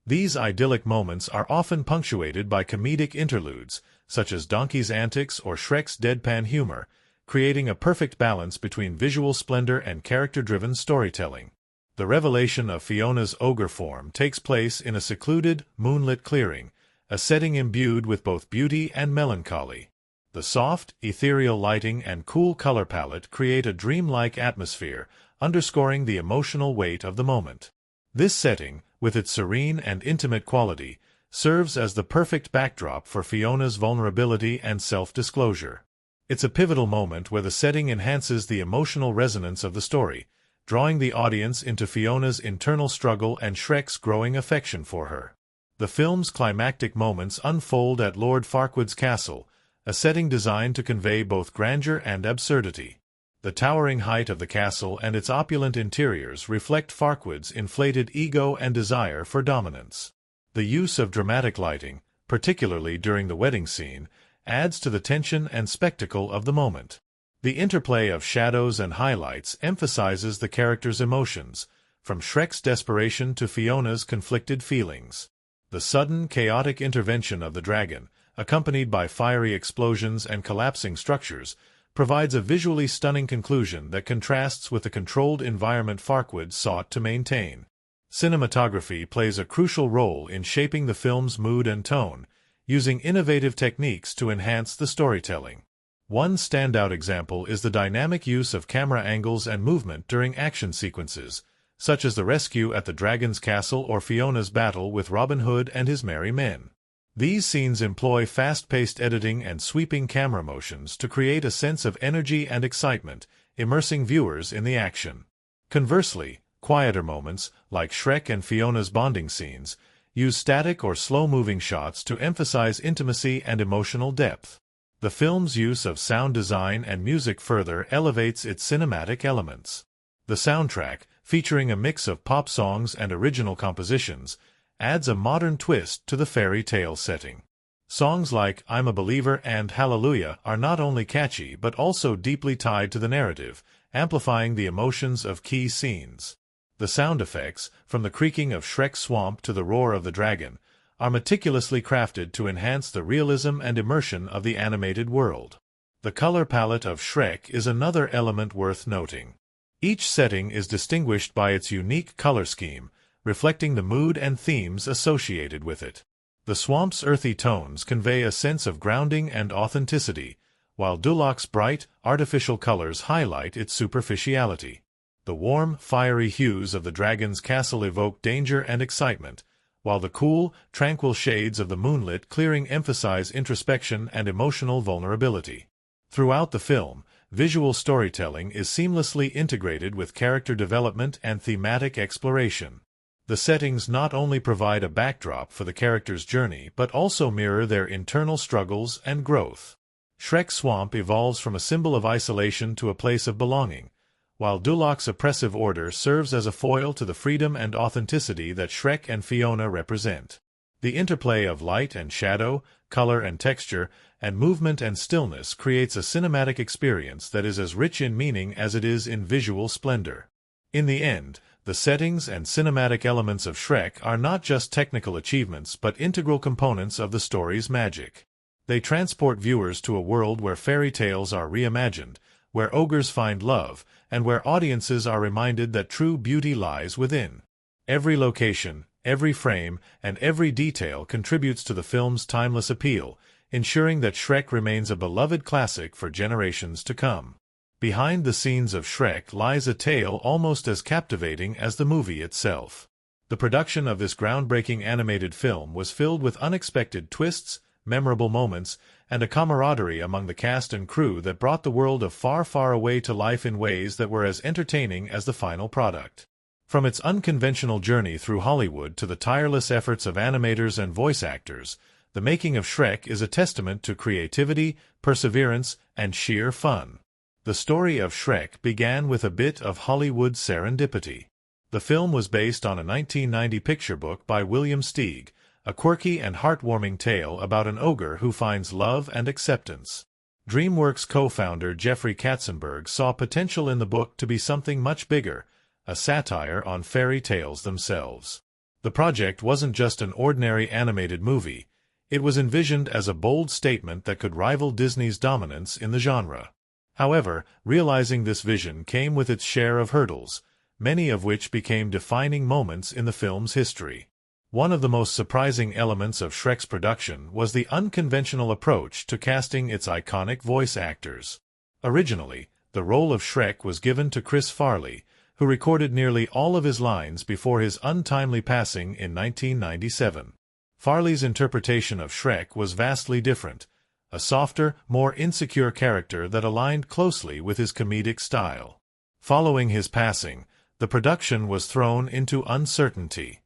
These idyllic moments are often punctuated by comedic interludes, such as Donkey's antics or Shrek's deadpan humor, creating a perfect balance between visual splendor and character-driven storytelling. The revelation of Fiona's ogre form takes place in a secluded, moonlit clearing, a setting imbued with both beauty and melancholy. The soft, ethereal lighting and cool color palette create a dreamlike atmosphere, underscoring the emotional weight of the moment. This setting, with its serene and intimate quality, serves as the perfect backdrop for Fiona's vulnerability and self-disclosure. It's a pivotal moment where the setting enhances the emotional resonance of the story, drawing the audience into Fiona's internal struggle and Shrek's growing affection for her. The film's climactic moments unfold at Lord Farquaad's castle, a setting designed to convey both grandeur and absurdity. The towering height of the castle and its opulent interiors reflect Farquaad's inflated ego and desire for dominance. The use of dramatic lighting, particularly during the wedding scene, adds to the tension and spectacle of the moment. The interplay of shadows and highlights emphasizes the characters' emotions, from Shrek's desperation to Fiona's conflicted feelings. The sudden, chaotic intervention of the dragon, accompanied by fiery explosions and collapsing structures, provides a visually stunning conclusion that contrasts with the controlled environment Farquaad sought to maintain. Cinematography plays a crucial role in shaping the film's mood and tone, using innovative techniques to enhance the storytelling. One standout example is the dynamic use of camera angles and movement during action sequences, such as the rescue at the dragon's castle or Fiona's battle with Robin Hood and his merry men. These scenes employ fast-paced editing and sweeping camera motions to create a sense of energy and excitement, immersing viewers in the action. Conversely, quieter moments, like Shrek and Fiona's bonding scenes, use static or slow-moving shots to emphasize intimacy and emotional depth. The film's use of sound design and music further elevates its cinematic elements. The soundtrack, featuring a mix of pop songs and original compositions, adds a modern twist to the fairy tale setting. Songs like I'm a Believer and Hallelujah are not only catchy but also deeply tied to the narrative, amplifying the emotions of key scenes. The sound effects, from the creaking of Shrek's swamp to the roar of the dragon, are meticulously crafted to enhance the realism and immersion of the animated world. The color palette of Shrek is another element worth noting. Each setting is distinguished by its unique color scheme, reflecting the mood and themes associated with it. The swamp's earthy tones convey a sense of grounding and authenticity, while Duloc's bright, artificial colors highlight its superficiality. The warm, fiery hues of the dragon's castle evoke danger and excitement, while the cool, tranquil shades of the moonlit clearing emphasize introspection and emotional vulnerability. Throughout the film, visual storytelling is seamlessly integrated with character development and thematic exploration. The settings not only provide a backdrop for the character's journey but also mirror their internal struggles and growth. Shrek's swamp evolves from a symbol of isolation to a place of belonging, while Duloc's oppressive order serves as a foil to the freedom and authenticity that Shrek and Fiona represent. The interplay of light and shadow, color and texture, and movement and stillness creates a cinematic experience that is as rich in meaning as it is in visual splendor. In the end, the settings and cinematic elements of Shrek are not just technical achievements but integral components of the story's magic. They transport viewers to a world where fairy tales are reimagined, where ogres find love, and where audiences are reminded that true beauty lies within. Every location, every frame, and every detail contributes to the film's timeless appeal, ensuring that Shrek remains a beloved classic for generations to come. Behind the scenes of Shrek lies a tale almost as captivating as the movie itself. The production of this groundbreaking animated film was filled with unexpected twists, memorable moments, and a camaraderie among the cast and crew that brought the world of Far, Far Away to life in ways that were as entertaining as the final product. From its unconventional journey through Hollywood to the tireless efforts of animators and voice actors, the making of Shrek is a testament to creativity, perseverance, and sheer fun. The story of Shrek began with a bit of Hollywood serendipity. The film was based on a 1990 picture book by William Steig, a quirky and heartwarming tale about an ogre who finds love and acceptance. DreamWorks co-founder Jeffrey Katzenberg saw potential in the book to be something much bigger, a satire on fairy tales themselves. The project wasn't just an ordinary animated movie, it was envisioned as a bold statement that could rival Disney's dominance in the genre. However, realizing this vision came with its share of hurdles, many of which became defining moments in the film's history. One of the most surprising elements of Shrek's production was the unconventional approach to casting its iconic voice actors. Originally, the role of Shrek was given to Chris Farley, who recorded nearly all of his lines before his untimely passing in 1997. Farley's interpretation of Shrek was vastly different, a softer, more insecure character that aligned closely with his comedic style. Following his passing, the production was thrown into uncertainty.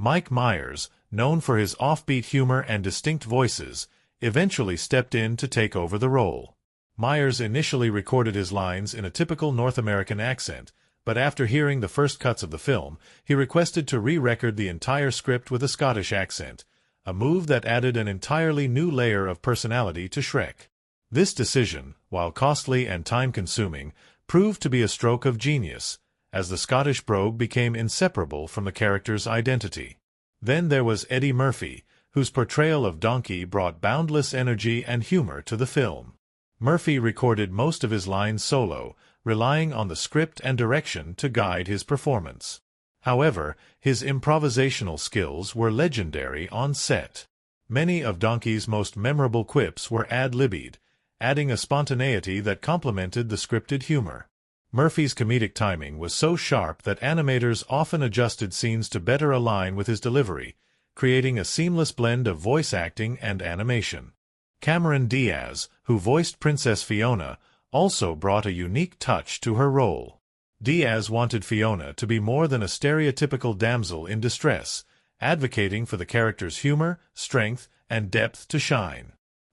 Mike Myers, known for his offbeat humor and distinct voices, eventually stepped in to take over the role. Myers initially recorded his lines in a typical North American accent, but after hearing the first cuts of the film, he requested to re-record the entire script with a Scottish accent, a move that added an entirely new layer of personality to Shrek. This decision, while costly and time-consuming, proved to be a stroke of genius, as the Scottish brogue became inseparable from the character's identity. Then there was Eddie Murphy, whose portrayal of Donkey brought boundless energy and humor to the film. Murphy recorded most of his lines solo, relying on the script and direction to guide his performance. However, his improvisational skills were legendary on set. Many of Donkey's most memorable quips were ad-libbed, adding a spontaneity that complemented the scripted humor. Murphy's comedic timing was so sharp that animators often adjusted scenes to better align with his delivery, creating a seamless blend of voice acting and animation. Cameron Diaz, who voiced Princess Fiona, also brought a unique touch to her role. Diaz wanted Fiona to be more than a stereotypical damsel in distress, advocating for the character's humor, strength, and depth to shine.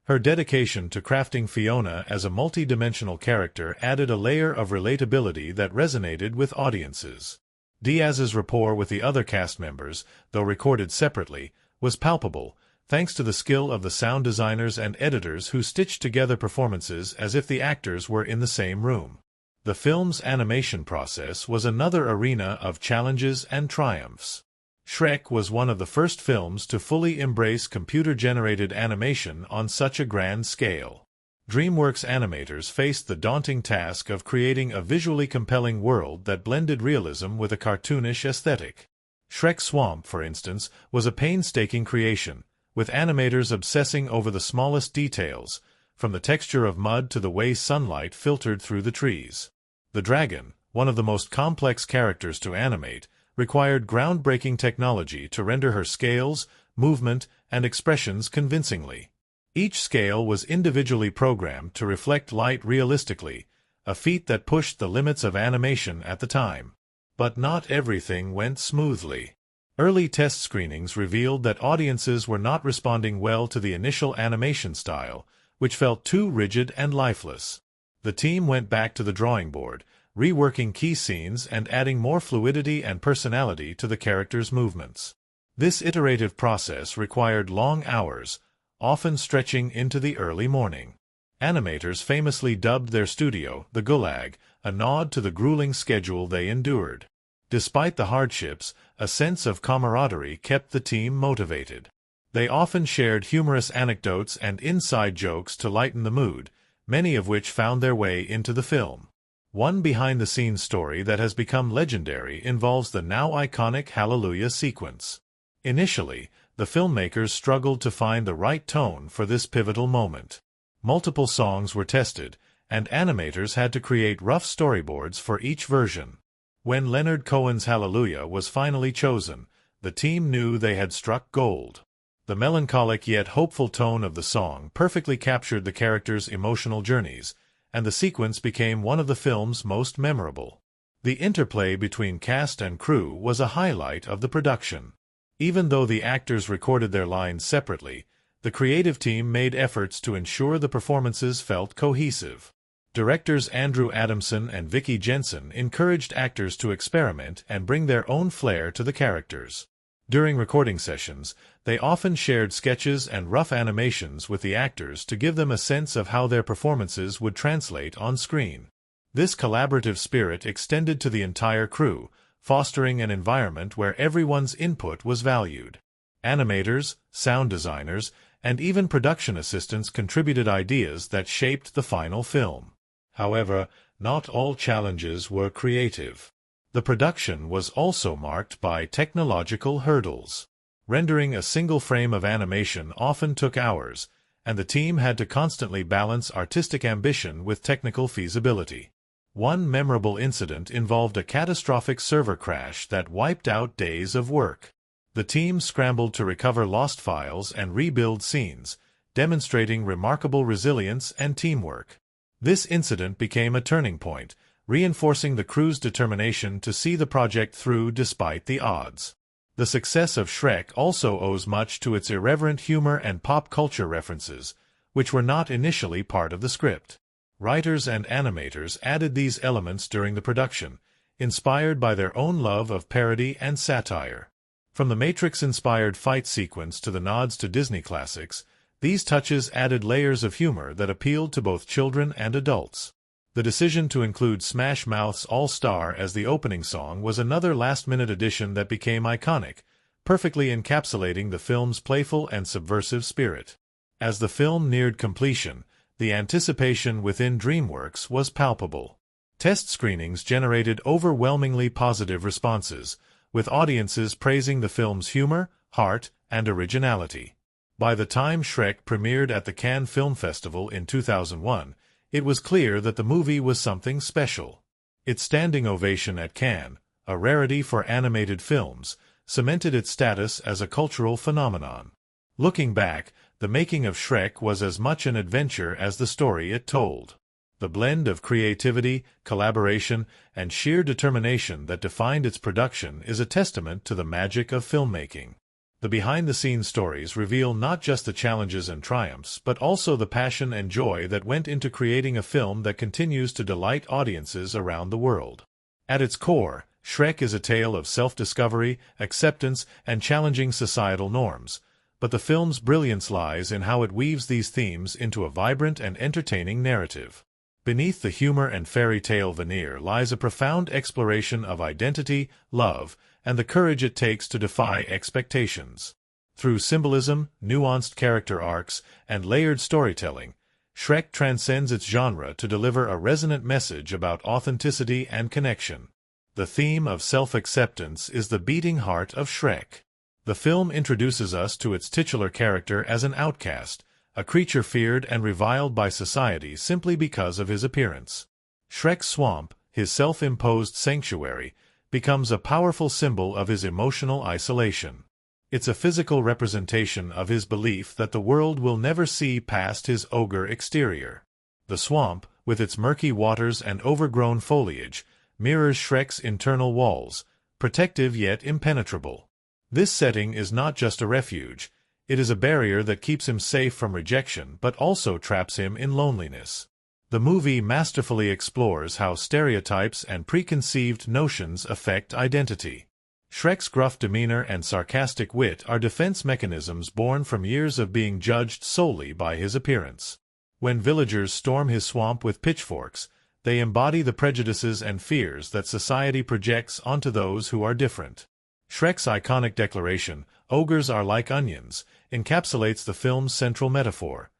Her dedication to crafting Fiona as a multi-dimensional character added a layer of relatability that resonated with audiences. Diaz's rapport with the other cast members, though recorded separately, was palpable, thanks to the skill of the sound designers and editors who stitched together performances as if the actors were in the same room. The film's animation process was another arena of challenges and triumphs. Shrek was one of the first films to fully embrace computer-generated animation on such a grand scale. DreamWorks animators faced the daunting task of creating a visually compelling world that blended realism with a cartoonish aesthetic. Shrek Swamp, for instance, was a painstaking creation, with animators obsessing over the smallest details, from the texture of mud to the way sunlight filtered through the trees. The dragon, one of the most complex characters to animate, required groundbreaking technology to render her scales, movement, and expressions convincingly. Each scale was individually programmed to reflect light realistically, a feat that pushed the limits of animation at the time. But not everything went smoothly. Early test screenings revealed that audiences were not responding well to the initial animation style, which felt too rigid and lifeless. The team went back to the drawing board, reworking key scenes and adding more fluidity and personality to the characters' movements. This iterative process required long hours, often stretching into the early morning. Animators famously dubbed their studio the Gulag, a nod to the grueling schedule they endured. Despite the hardships, a sense of camaraderie kept the team motivated. They often shared humorous anecdotes and inside jokes to lighten the mood, many of which found their way into the film. One behind-the-scenes story that has become legendary involves the now iconic Hallelujah sequence. Initially, the filmmakers struggled to find the right tone for this pivotal moment. Multiple songs were tested, and animators had to create rough storyboards for each version. When Leonard Cohen's Hallelujah was finally chosen, the team knew they had struck gold. The melancholic yet hopeful tone of the song perfectly captured the characters' emotional journeys, and the sequence became one of the film's most memorable. The interplay between cast and crew was a highlight of the production. Even though the actors recorded their lines separately, the creative team made efforts to ensure the performances felt cohesive. Directors Andrew Adamson and Vicky Jenson encouraged actors to experiment and bring their own flair to the characters. During recording sessions, they often shared sketches and rough animations with the actors to give them a sense of how their performances would translate on screen. This collaborative spirit extended to the entire crew, fostering an environment where everyone's input was valued. Animators, sound designers, and even production assistants contributed ideas that shaped the final film. However, not all challenges were creative. The production was also marked by technological hurdles. Rendering a single frame of animation often took hours, and the team had to constantly balance artistic ambition with technical feasibility. One memorable incident involved a catastrophic server crash that wiped out days of work. The team scrambled to recover lost files and rebuild scenes, demonstrating remarkable resilience and teamwork. This incident became a turning point, reinforcing the crew's determination to see the project through despite the odds. The success of Shrek also owes much to its irreverent humor and pop culture references, which were not initially part of the script. Writers and animators added these elements during the production, inspired by their own love of parody and satire. From the Matrix-inspired fight sequence to the nods to Disney classics, these touches added layers of humor that appealed to both children and adults. The decision to include Smash Mouth's All-Star as the opening song was another last-minute addition that became iconic, perfectly encapsulating the film's playful and subversive spirit. As the film neared completion, the anticipation within DreamWorks was palpable. Test screenings generated overwhelmingly positive responses, with audiences praising the film's humor, heart, and originality. By the time Shrek premiered at the Cannes Film Festival in 2001, it was clear that the movie was something special. Its standing ovation at Cannes, a rarity for animated films, cemented its status as a cultural phenomenon. Looking back, the making of Shrek was as much an adventure as the story it told. The blend of creativity, collaboration, and sheer determination that defined its production is a testament to the magic of filmmaking. The behind-the-scenes stories reveal not just the challenges and triumphs, but also the passion and joy that went into creating a film that continues to delight audiences around the world. At its core, Shrek is a tale of self-discovery, acceptance, and challenging societal norms, but the film's brilliance lies in how it weaves these themes into a vibrant and entertaining narrative. Beneath the humor and fairy tale veneer lies a profound exploration of identity, love, and the courage it takes to defy expectations. Through symbolism, nuanced character arcs, and layered storytelling, Shrek transcends its genre to deliver a resonant message about authenticity and connection. The theme of self-acceptance is the beating heart of Shrek. The film introduces us to its titular character as an outcast, a creature feared and reviled by society simply because of his appearance. Shrek's swamp, his self-imposed sanctuary, becomes a powerful symbol of his emotional isolation. It's a physical representation of his belief that the world will never see past his ogre exterior. The swamp, with its murky waters and overgrown foliage, mirrors Shrek's internal walls, protective yet impenetrable. This setting is not just a refuge, it is a barrier that keeps him safe from rejection but also traps him in loneliness. The movie masterfully explores how stereotypes and preconceived notions affect identity. Shrek's gruff demeanor and sarcastic wit are defense mechanisms born from years of being judged solely by his appearance. When villagers storm his swamp with pitchforks, they embody the prejudices and fears that society projects onto those who are different. Shrek's iconic declaration, "Ogres are like onions," encapsulates the film's central metaphor.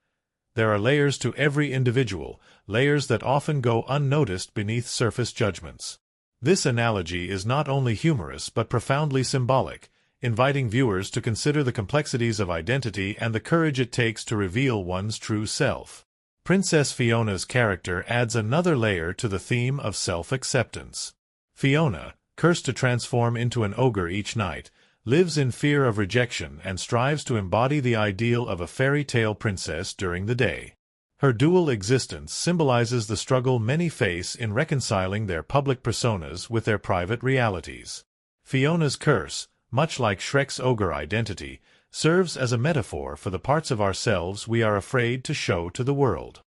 There are layers to every individual, layers that often go unnoticed beneath surface judgments. This analogy is not only humorous but profoundly symbolic, inviting viewers to consider the complexities of identity and the courage it takes to reveal one's true self. Princess Fiona's character adds another layer to the theme of self-acceptance. Fiona, cursed to transform into an ogre each night, lives in fear of rejection and strives to embody the ideal of a fairy tale princess during the day. Her dual existence symbolizes the struggle many face in reconciling their public personas with their private realities. Fiona's curse, much like Shrek's ogre identity, serves as a metaphor for the parts of ourselves we are afraid to show to the world.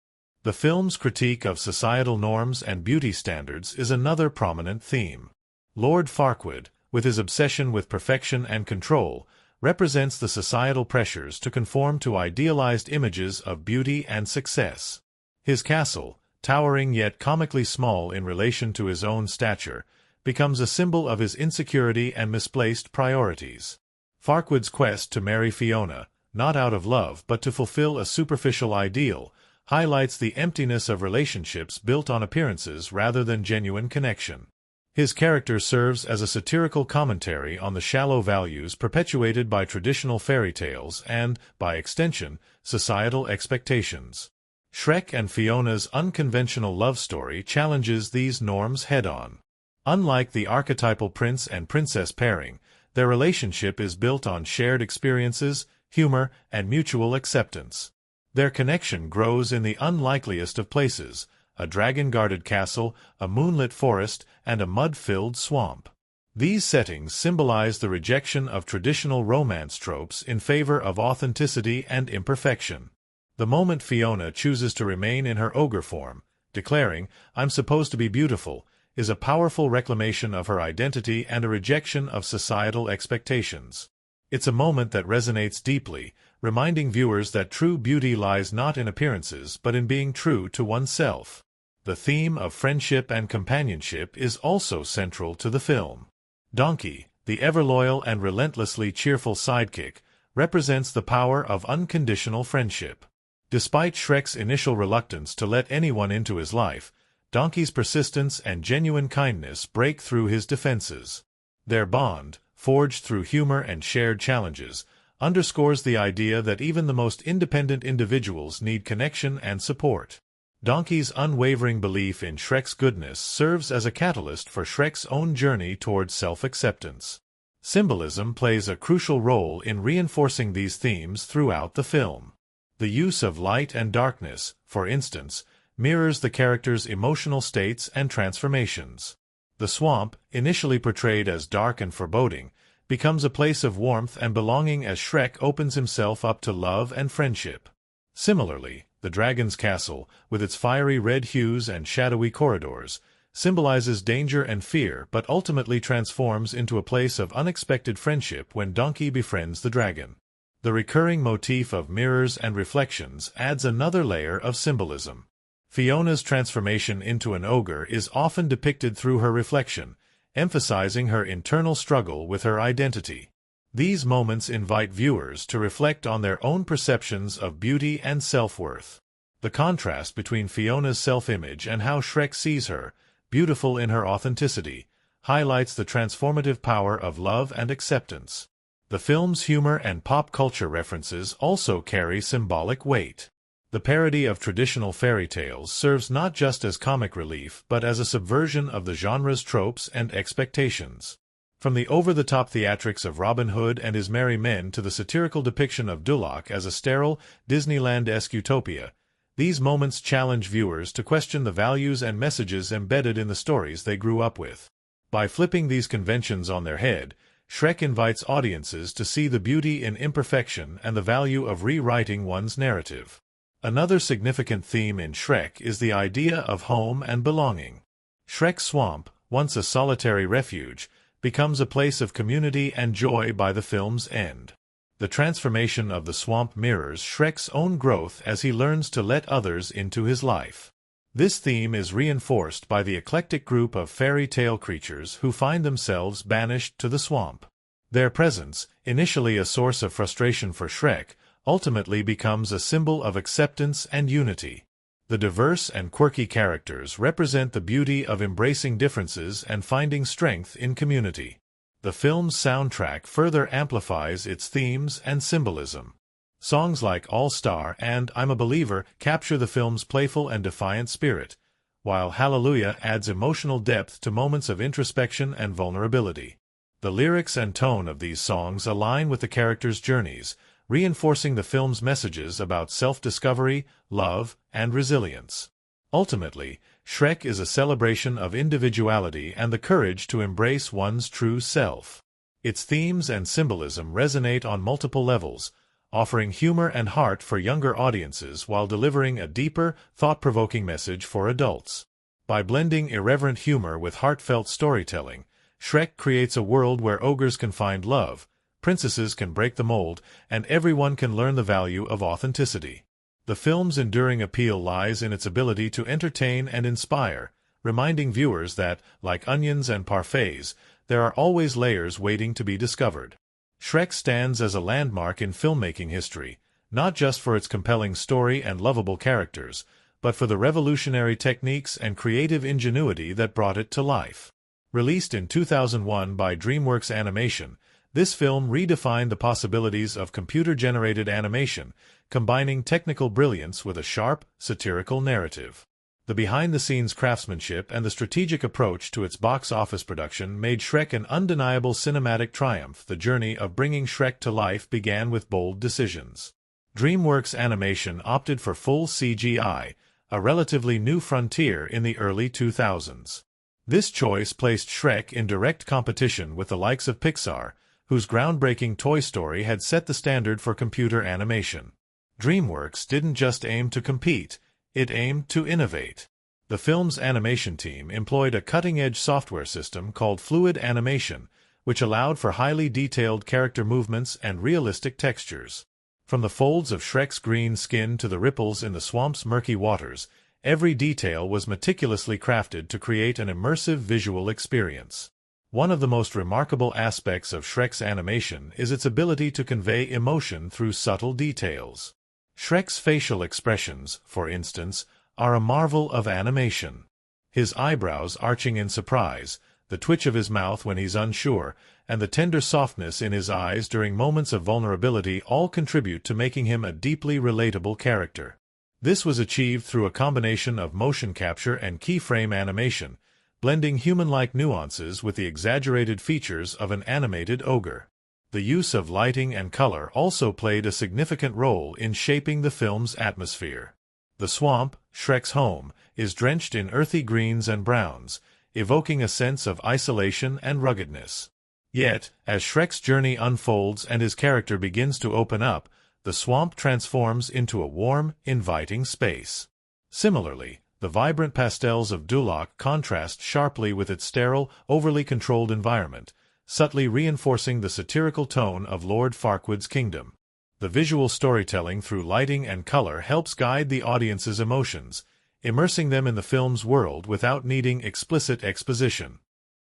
The film's critique of societal norms and beauty standards is another prominent theme. Lord Farquaad, with his obsession with perfection and control, represents the societal pressures to conform to idealized images of beauty and success. His castle, towering yet comically small in relation to his own stature, becomes a symbol of his insecurity and misplaced priorities. Farquaad's quest to marry Fiona, not out of love but to fulfill a superficial ideal, highlights the emptiness of relationships built on appearances rather than genuine connection. His character serves as a satirical commentary on the shallow values perpetuated by traditional fairy tales and, by extension, societal expectations. Shrek and Fiona's unconventional love story challenges these norms head-on. Unlike the archetypal prince and princess pairing, their relationship is built on shared experiences, humor, and mutual acceptance. Their connection grows in the unlikeliest of places: a dragon-guarded castle, a moonlit forest, and a mud-filled swamp. These settings symbolize the rejection of traditional romance tropes in favor of authenticity and imperfection. The moment Fiona chooses to remain in her ogre form, declaring, "I'm supposed to be beautiful," is a powerful reclamation of her identity and a rejection of societal expectations. It's a moment that resonates deeply, reminding viewers that true beauty lies not in appearances but in being true to oneself. The theme of friendship and companionship is also central to the film. Donkey, the ever-loyal and relentlessly cheerful sidekick, represents the power of unconditional friendship. Despite Shrek's initial reluctance to let anyone into his life, Donkey's persistence and genuine kindness break through his defenses. Their bond, forged through humor and shared challenges, underscores the idea that even the most independent individuals need connection and support. Donkey's unwavering belief in Shrek's goodness serves as a catalyst for Shrek's own journey towards self-acceptance. Symbolism plays a crucial role in reinforcing these themes throughout the film. The use of light and darkness, for instance, mirrors the characters' emotional states and transformations. The swamp, initially portrayed as dark and foreboding, becomes a place of warmth and belonging as Shrek opens himself up to love and friendship. Similarly, the dragon's castle, with its fiery red hues and shadowy corridors, symbolizes danger and fear but ultimately transforms into a place of unexpected friendship when Donkey befriends the dragon. The recurring motif of mirrors and reflections adds another layer of symbolism. Fiona's transformation into an ogre is often depicted through her reflection, emphasizing her internal struggle with her identity. These moments invite viewers to reflect on their own perceptions of beauty and self-worth. The contrast between Fiona's self-image and how Shrek sees her, beautiful in her authenticity, highlights the transformative power of love and acceptance. The film's humor and pop culture references also carry symbolic weight. The parody of traditional fairy tales serves not just as comic relief but as a subversion of the genre's tropes and expectations. From the over-the-top theatrics of Robin Hood and his merry men to the satirical depiction of Duloc as a sterile, Disneyland-esque utopia, these moments challenge viewers to question the values and messages embedded in the stories they grew up with. By flipping these conventions on their head, Shrek invites audiences to see the beauty in imperfection and the value of rewriting one's narrative. Another significant theme in Shrek is the idea of home and belonging. Shrek's swamp, once a solitary refuge, becomes a place of community and joy by the film's end. The transformation of the swamp mirrors Shrek's own growth as he learns to let others into his life. This theme is reinforced by the eclectic group of fairy tale creatures who find themselves banished to the swamp. Their presence, initially a source of frustration for Shrek, ultimately becomes a symbol of acceptance and unity. The diverse and quirky characters represent the beauty of embracing differences and finding strength in community. The film's soundtrack further amplifies its themes and symbolism. Songs like All Star and I'm a Believer capture the film's playful and defiant spirit, while Hallelujah adds emotional depth to moments of introspection and vulnerability. The lyrics and tone of these songs align with the characters' journeys, reinforcing the film's messages about self-discovery, love, and resilience. Ultimately, Shrek is a celebration of individuality and the courage to embrace one's true self. Its themes and symbolism resonate on multiple levels, offering humor and heart for younger audiences while delivering a deeper, thought-provoking message for adults. By blending irreverent humor with heartfelt storytelling, Shrek creates a world where ogres can find love, princesses can break the mold, and everyone can learn the value of authenticity. The film's enduring appeal lies in its ability to entertain and inspire, reminding viewers that, like onions and parfaits, there are always layers waiting to be discovered. Shrek stands as a landmark in filmmaking history, not just for its compelling story and lovable characters, but for the revolutionary techniques and creative ingenuity that brought it to life. Released in 2001 by DreamWorks Animation, this film redefined the possibilities of computer-generated animation, combining technical brilliance with a sharp, satirical narrative. The behind-the-scenes craftsmanship and the strategic approach to its box office production made Shrek an undeniable cinematic triumph. The journey of bringing Shrek to life began with bold decisions. DreamWorks Animation opted for full CGI, a relatively new frontier in the early 2000s. This choice placed Shrek in direct competition with the likes of Pixar, whose groundbreaking Toy Story had set the standard for computer animation. DreamWorks didn't just aim to compete, it aimed to innovate. The film's animation team employed a cutting-edge software system called Fluid Animation, which allowed for highly detailed character movements and realistic textures. From the folds of Shrek's green skin to the ripples in the swamp's murky waters, every detail was meticulously crafted to create an immersive visual experience. One of the most remarkable aspects of Shrek's animation is its ability to convey emotion through subtle details. Shrek's facial expressions, for instance, are a marvel of animation. His eyebrows arching in surprise, the twitch of his mouth when he's unsure, and the tender softness in his eyes during moments of vulnerability all contribute to making him a deeply relatable character. This was achieved through a combination of motion capture and keyframe animation, blending human-like nuances with the exaggerated features of an animated ogre. The use of lighting and color also played a significant role in shaping the film's atmosphere. The swamp, Shrek's home, is drenched in earthy greens and browns, evoking a sense of isolation and ruggedness. Yet, as Shrek's journey unfolds and his character begins to open up, the swamp transforms into a warm, inviting space. Similarly, the vibrant pastels of Duloc contrast sharply with its sterile, overly controlled environment, subtly reinforcing the satirical tone of Lord Farquaad's kingdom. The visual storytelling through lighting and color helps guide the audience's emotions, immersing them in the film's world without needing explicit exposition.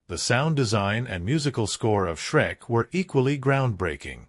The sound design and musical score of Shrek were equally groundbreaking.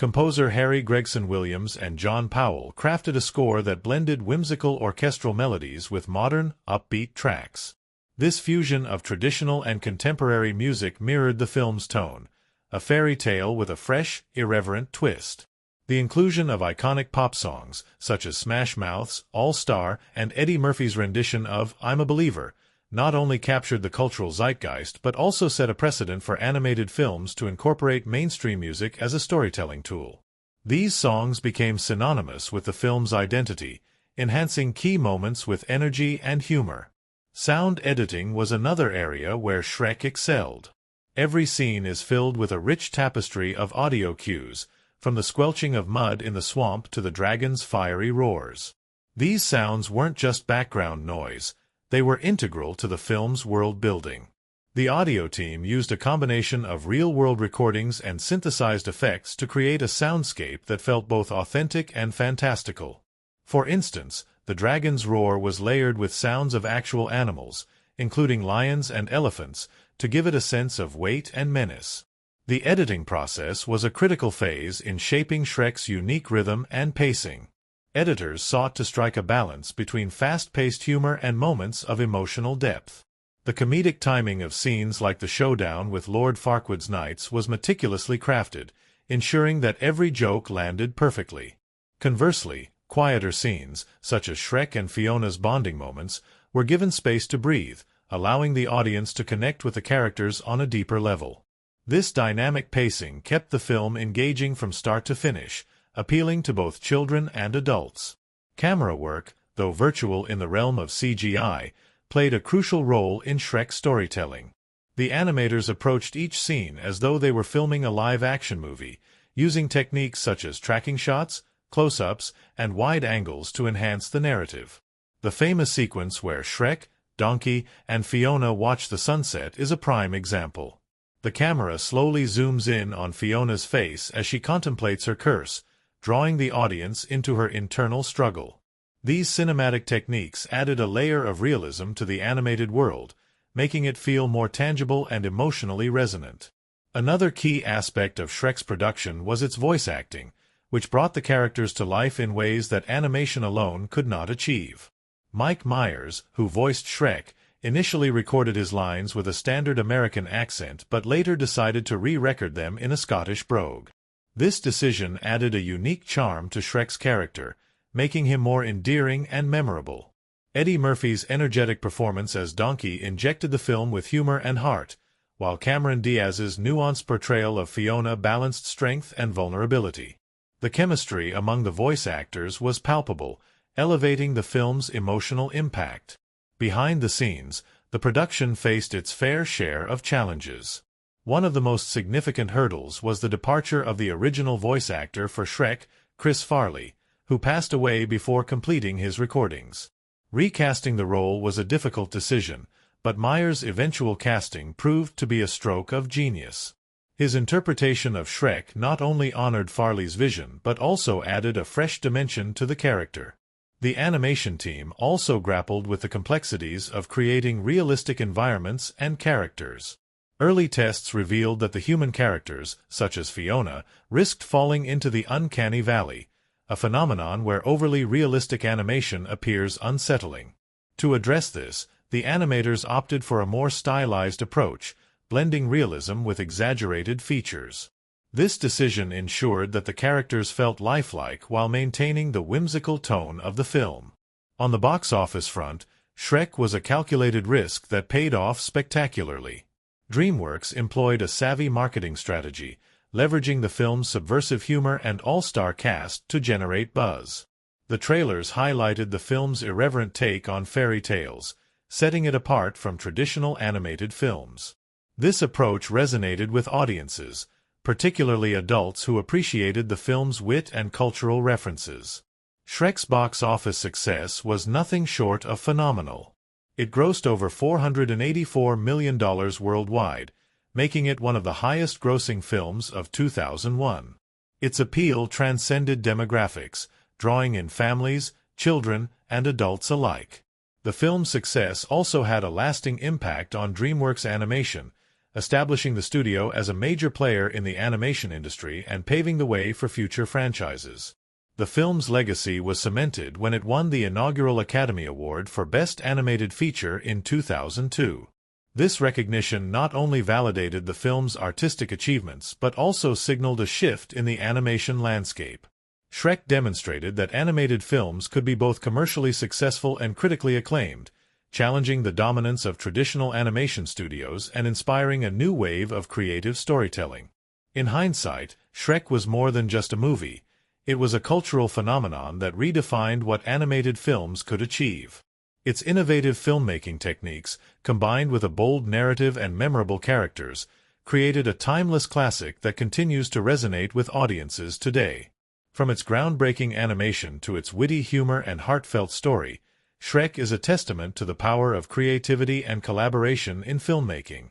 Composer Harry Gregson Williams and John Powell crafted a score that blended whimsical orchestral melodies with modern, upbeat tracks. This fusion of traditional and contemporary music mirrored the film's tone, a fairy tale with a fresh, irreverent twist. The inclusion of iconic pop songs, such as Smash Mouth's All Star and Eddie Murphy's rendition of I'm a Believer, not only captured the cultural zeitgeist but also set a precedent for animated films to incorporate mainstream music as a storytelling tool. These songs became synonymous with the film's identity, enhancing key moments with energy and humor. Sound editing was another area where Shrek excelled. Every scene is filled with a rich tapestry of audio cues, from the squelching of mud in the swamp to the dragon's fiery roars. These sounds weren't just background noise, they were integral to the film's world-building. The audio team used a combination of real-world recordings and synthesized effects to create a soundscape that felt both authentic and fantastical. For instance, the dragon's roar was layered with sounds of actual animals, including lions and elephants, to give it a sense of weight and menace. The editing process was a critical phase in shaping Shrek's unique rhythm and pacing. Editors sought to strike a balance between fast-paced humor and moments of emotional depth. The comedic timing of scenes like the showdown with Lord Farquaad's knights was meticulously crafted, ensuring that every joke landed perfectly. Conversely, quieter scenes, such as Shrek and Fiona's bonding moments, were given space to breathe, allowing the audience to connect with the characters on a deeper level. This dynamic pacing kept the film engaging from start to finish, appealing to both children and adults. Camera work, though virtual in the realm of CGI, played a crucial role in Shrek's storytelling. The animators approached each scene as though they were filming a live-action movie, using techniques such as tracking shots, close-ups, and wide angles to enhance the narrative. The famous sequence where Shrek, Donkey, and Fiona watch the sunset is a prime example. The camera slowly zooms in on Fiona's face as she contemplates her curse, drawing the audience into her internal struggle. These cinematic techniques added a layer of realism to the animated world, making it feel more tangible and emotionally resonant. Another key aspect of Shrek's production was its voice acting, which brought the characters to life in ways that animation alone could not achieve. Mike Myers, who voiced Shrek, initially recorded his lines with a standard American accent but later decided to re-record them in a Scottish brogue. This decision added a unique charm to Shrek's character, making him more endearing and memorable. Eddie Murphy's energetic performance as Donkey injected the film with humor and heart, while Cameron Diaz's nuanced portrayal of Fiona balanced strength and vulnerability. The chemistry among the voice actors was palpable, elevating the film's emotional impact. Behind the scenes, the production faced its fair share of challenges. One of the most significant hurdles was the departure of the original voice actor for Shrek, Chris Farley, who passed away before completing his recordings. Recasting the role was a difficult decision, but Myers' eventual casting proved to be a stroke of genius. His interpretation of Shrek not only honored Farley's vision but also added a fresh dimension to the character. The animation team also grappled with the complexities of creating realistic environments and characters. Early tests revealed that the human characters, such as Fiona, risked falling into the uncanny valley, a phenomenon where overly realistic animation appears unsettling. To address this, the animators opted for a more stylized approach, blending realism with exaggerated features. This decision ensured that the characters felt lifelike while maintaining the whimsical tone of the film. On the box office front, Shrek was a calculated risk that paid off spectacularly. DreamWorks employed a savvy marketing strategy, leveraging the film's subversive humor and all-star cast to generate buzz. The trailers highlighted the film's irreverent take on fairy tales, setting it apart from traditional animated films. This approach resonated with audiences, particularly adults who appreciated the film's wit and cultural references. Shrek's box office success was nothing short of phenomenal. It grossed over $484 million worldwide, making it one of the highest-grossing films of 2001. Its appeal transcended demographics, drawing in families, children, and adults alike. The film's success also had a lasting impact on DreamWorks Animation, establishing the studio as a major player in the animation industry and paving the way for future franchises. The film's legacy was cemented when it won the inaugural Academy Award for Best Animated Feature in 2002. This recognition not only validated the film's artistic achievements but also signaled a shift in the animation landscape. Shrek demonstrated that animated films could be both commercially successful and critically acclaimed, challenging the dominance of traditional animation studios and inspiring a new wave of creative storytelling. In hindsight, Shrek was more than just a movie. It was a cultural phenomenon that redefined what animated films could achieve. Its innovative filmmaking techniques, combined with a bold narrative and memorable characters, created a timeless classic that continues to resonate with audiences today. From its groundbreaking animation to its witty humor and heartfelt story, Shrek is a testament to the power of creativity and collaboration in filmmaking.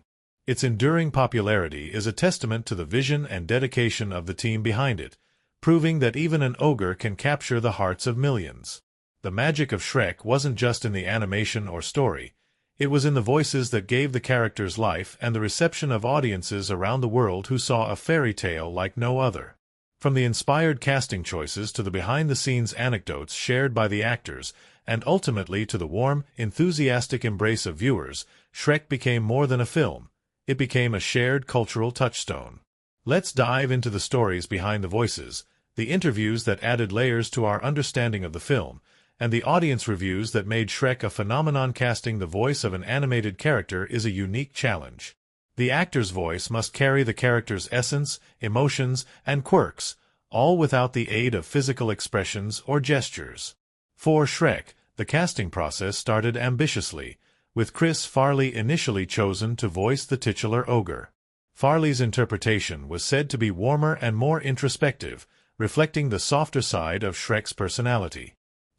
Its enduring popularity is a testament to the vision and dedication of the team behind it, proving that even an ogre can capture the hearts of millions. The magic of Shrek wasn't just in the animation or story. It was in the voices that gave the characters life and the reception of audiences around the world who saw a fairy tale like no other. From the inspired casting choices to the behind-the-scenes anecdotes shared by the actors, and ultimately to the warm, enthusiastic embrace of viewers, Shrek became more than a film. It became a shared cultural touchstone. Let's dive into the stories behind the voices, the interviews that added layers to our understanding of the film, and the audience reviews that made Shrek a phenomenon. Casting the voice of an animated character is a unique challenge. The actor's voice must carry the character's essence, emotions, and quirks, all without the aid of physical expressions or gestures. For Shrek, the casting process started ambitiously, with Chris Farley initially chosen to voice the titular ogre. Farley's interpretation was said to be warmer and more introspective, reflecting the softer side of Shrek's personality.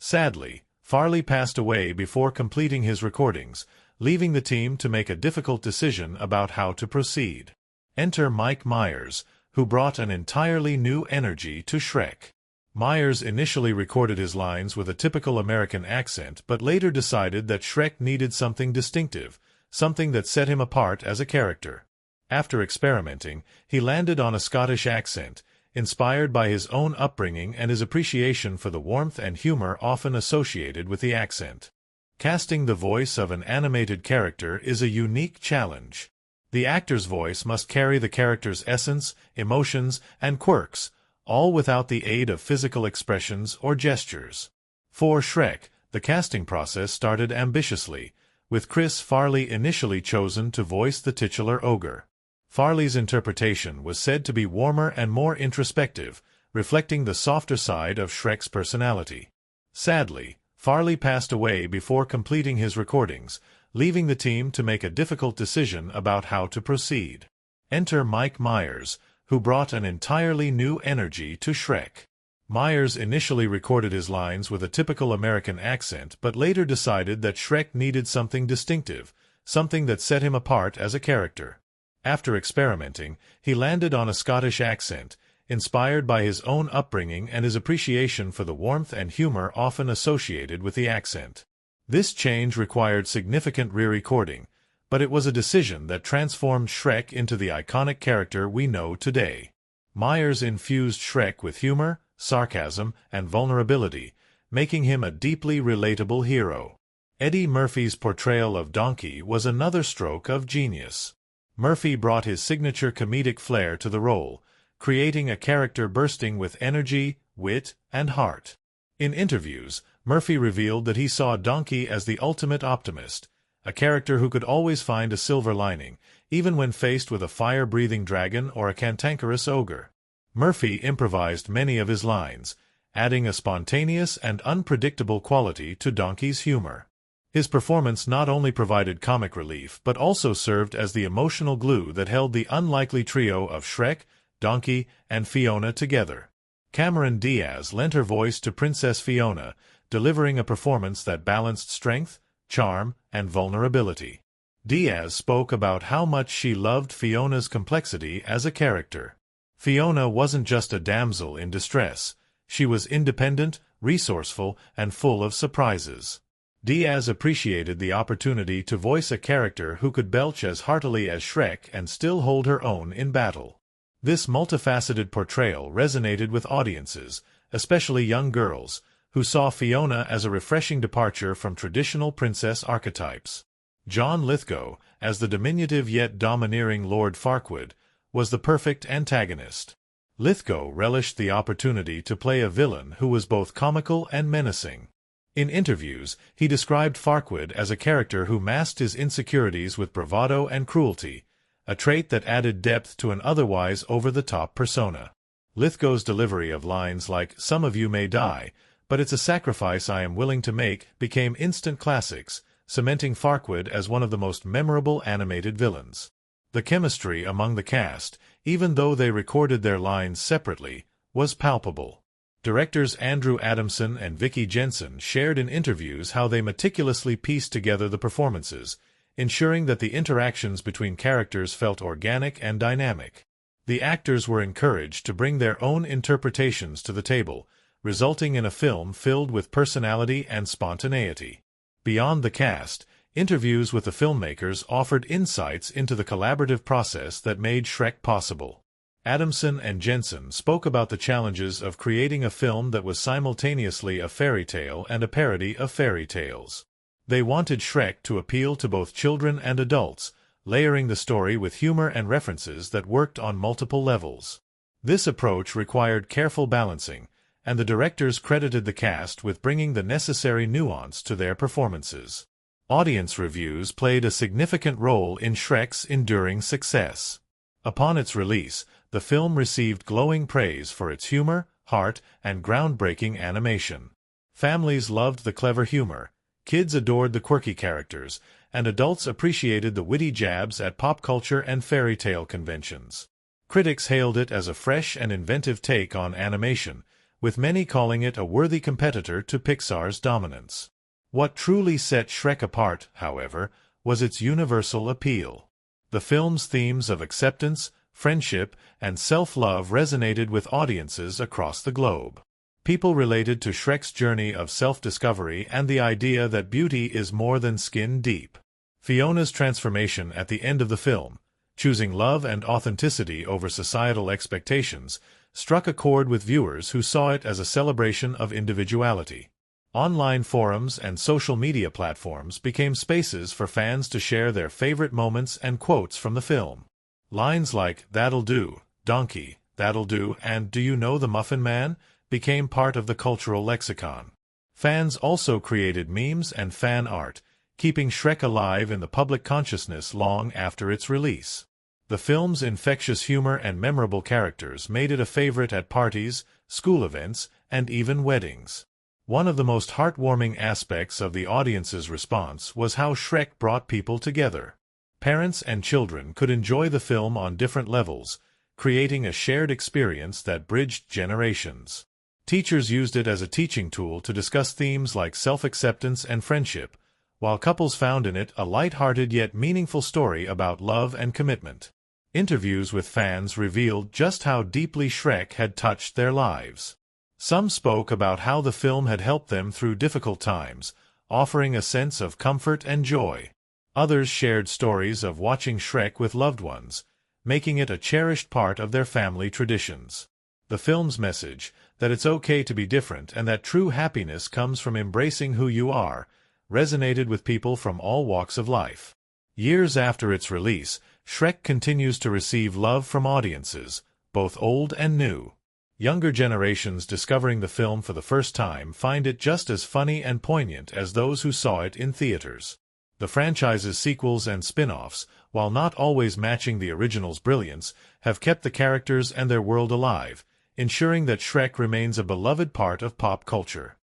Sadly, Farley passed away before completing his recordings, leaving the team to make a difficult decision about how to proceed. Enter Mike Myers, who brought an entirely new energy to Shrek. Myers initially recorded his lines with a typical American accent but later decided that Shrek needed something distinctive, something that set him apart as a character. After experimenting, he landed on a Scottish accent, inspired by his own upbringing and his appreciation for the warmth and humor often associated with the accent. Casting the voice of an animated character is a unique challenge. The actor's voice must carry the character's essence, emotions, and quirks, all without the aid of physical expressions or gestures. For Shrek, the casting process started ambitiously, with Chris Farley initially chosen to voice the titular ogre. Farley's interpretation was said to be warmer and more introspective, reflecting the softer side of Shrek's personality. Sadly, Farley passed away before completing his recordings, leaving the team to make a difficult decision about how to proceed. Enter Mike Myers, who brought an entirely new energy to Shrek. Myers initially recorded his lines with a typical American accent but later decided that Shrek needed something distinctive, something that set him apart as a character. After experimenting, he landed on a Scottish accent, inspired by his own upbringing and his appreciation for the warmth and humor often associated with the accent. This change required significant re-recording, but it was a decision that transformed Shrek into the iconic character we know today. Myers infused Shrek with humor, sarcasm, and vulnerability, making him a deeply relatable hero. Eddie Murphy's portrayal of Donkey was another stroke of genius. Murphy brought his signature comedic flair to the role, creating a character bursting with energy, wit, and heart. In interviews, Murphy revealed that he saw Donkey as the ultimate optimist, a character who could always find a silver lining, even when faced with a fire-breathing dragon or a cantankerous ogre. Murphy improvised many of his lines, adding a spontaneous and unpredictable quality to Donkey's humor. His performance not only provided comic relief but also served as the emotional glue that held the unlikely trio of Shrek, Donkey, and Fiona together. Cameron Diaz lent her voice to Princess Fiona, delivering a performance that balanced strength, charm, and vulnerability. Diaz spoke about how much she loved Fiona's complexity as a character. Fiona wasn't just a damsel in distress. She was independent, resourceful, and full of surprises. Diaz appreciated the opportunity to voice a character who could belch as heartily as Shrek and still hold her own in battle. This multifaceted portrayal resonated with audiences, especially young girls, who saw Fiona as a refreshing departure from traditional princess archetypes. John Lithgow, as the diminutive yet domineering Lord Farquaad, was the perfect antagonist. Lithgow relished the opportunity to play a villain who was both comical and menacing. In interviews, he described Farquaad as a character who masked his insecurities with bravado and cruelty, a trait that added depth to an otherwise over-the-top persona. Lithgow's delivery of lines like, "Some of you may die, but it's a sacrifice I am willing to make," became instant classics, cementing Farquaad as one of the most memorable animated villains. The chemistry among the cast, even though they recorded their lines separately, was palpable. Directors Andrew Adamson and Vicky Jenson shared in interviews how they meticulously pieced together the performances, ensuring that the interactions between characters felt organic and dynamic. The actors were encouraged to bring their own interpretations to the table, resulting in a film filled with personality and spontaneity. Beyond the cast, Interviews with the filmmakers offered insights into the collaborative process that made Shrek possible. Adamson and Jenson spoke about the challenges of creating a film that was simultaneously a fairy tale and a parody of fairy tales. They wanted Shrek to appeal to both children and adults, layering the story with humor and references that worked on multiple levels. This approach required careful balancing, and the directors credited the cast with bringing the necessary nuance to their performances. Audience reviews played a significant role in Shrek's enduring success. Upon its release, the film received glowing praise for its humor, heart, and groundbreaking animation. Families loved the clever humor, kids adored the quirky characters, and adults appreciated the witty jabs at pop culture and fairy tale conventions. Critics hailed it as a fresh and inventive take on animation, with many calling it a worthy competitor to Pixar's dominance. What truly set Shrek apart, however, was its universal appeal. The film's themes of acceptance, friendship, and self-love resonated with audiences across the globe. People related to Shrek's journey of self-discovery and the idea that beauty is more than skin deep. Fiona's transformation at the end of the film, choosing love and authenticity over societal expectations, struck a chord with viewers who saw it as a celebration of individuality. Online forums and social media platforms became spaces for fans to share their favorite moments and quotes from the film. Lines like, "That'll do," "Donkey," "That'll do," and "Do you know the Muffin Man?" became part of the cultural lexicon. Fans also created memes and fan art, keeping Shrek alive in the public consciousness long after its release. The film's infectious humor and memorable characters made it a favorite at parties, school events, and even weddings. One of the most heartwarming aspects of the audience's response was how Shrek brought people together. Parents and children could enjoy the film on different levels, creating a shared experience that bridged generations. Teachers used it as a teaching tool to discuss themes like self-acceptance and friendship, while couples found in it a light-hearted yet meaningful story about love and commitment. Interviews with fans revealed just how deeply Shrek had touched their lives. Some spoke about how the film had helped them through difficult times, offering a sense of comfort and joy. Others shared stories of watching Shrek with loved ones, making it a cherished part of their family traditions. The film's message, that it's okay to be different and that true happiness comes from embracing who you are, resonated with people from all walks of life. Years after its release, Shrek continues to receive love from audiences, both old and new. Younger generations discovering the film for the first time find it just as funny and poignant as those who saw it in theaters. The franchise's sequels and spin-offs, while not always matching the original's brilliance, have kept the characters and their world alive, ensuring that Shrek remains a beloved part of pop culture.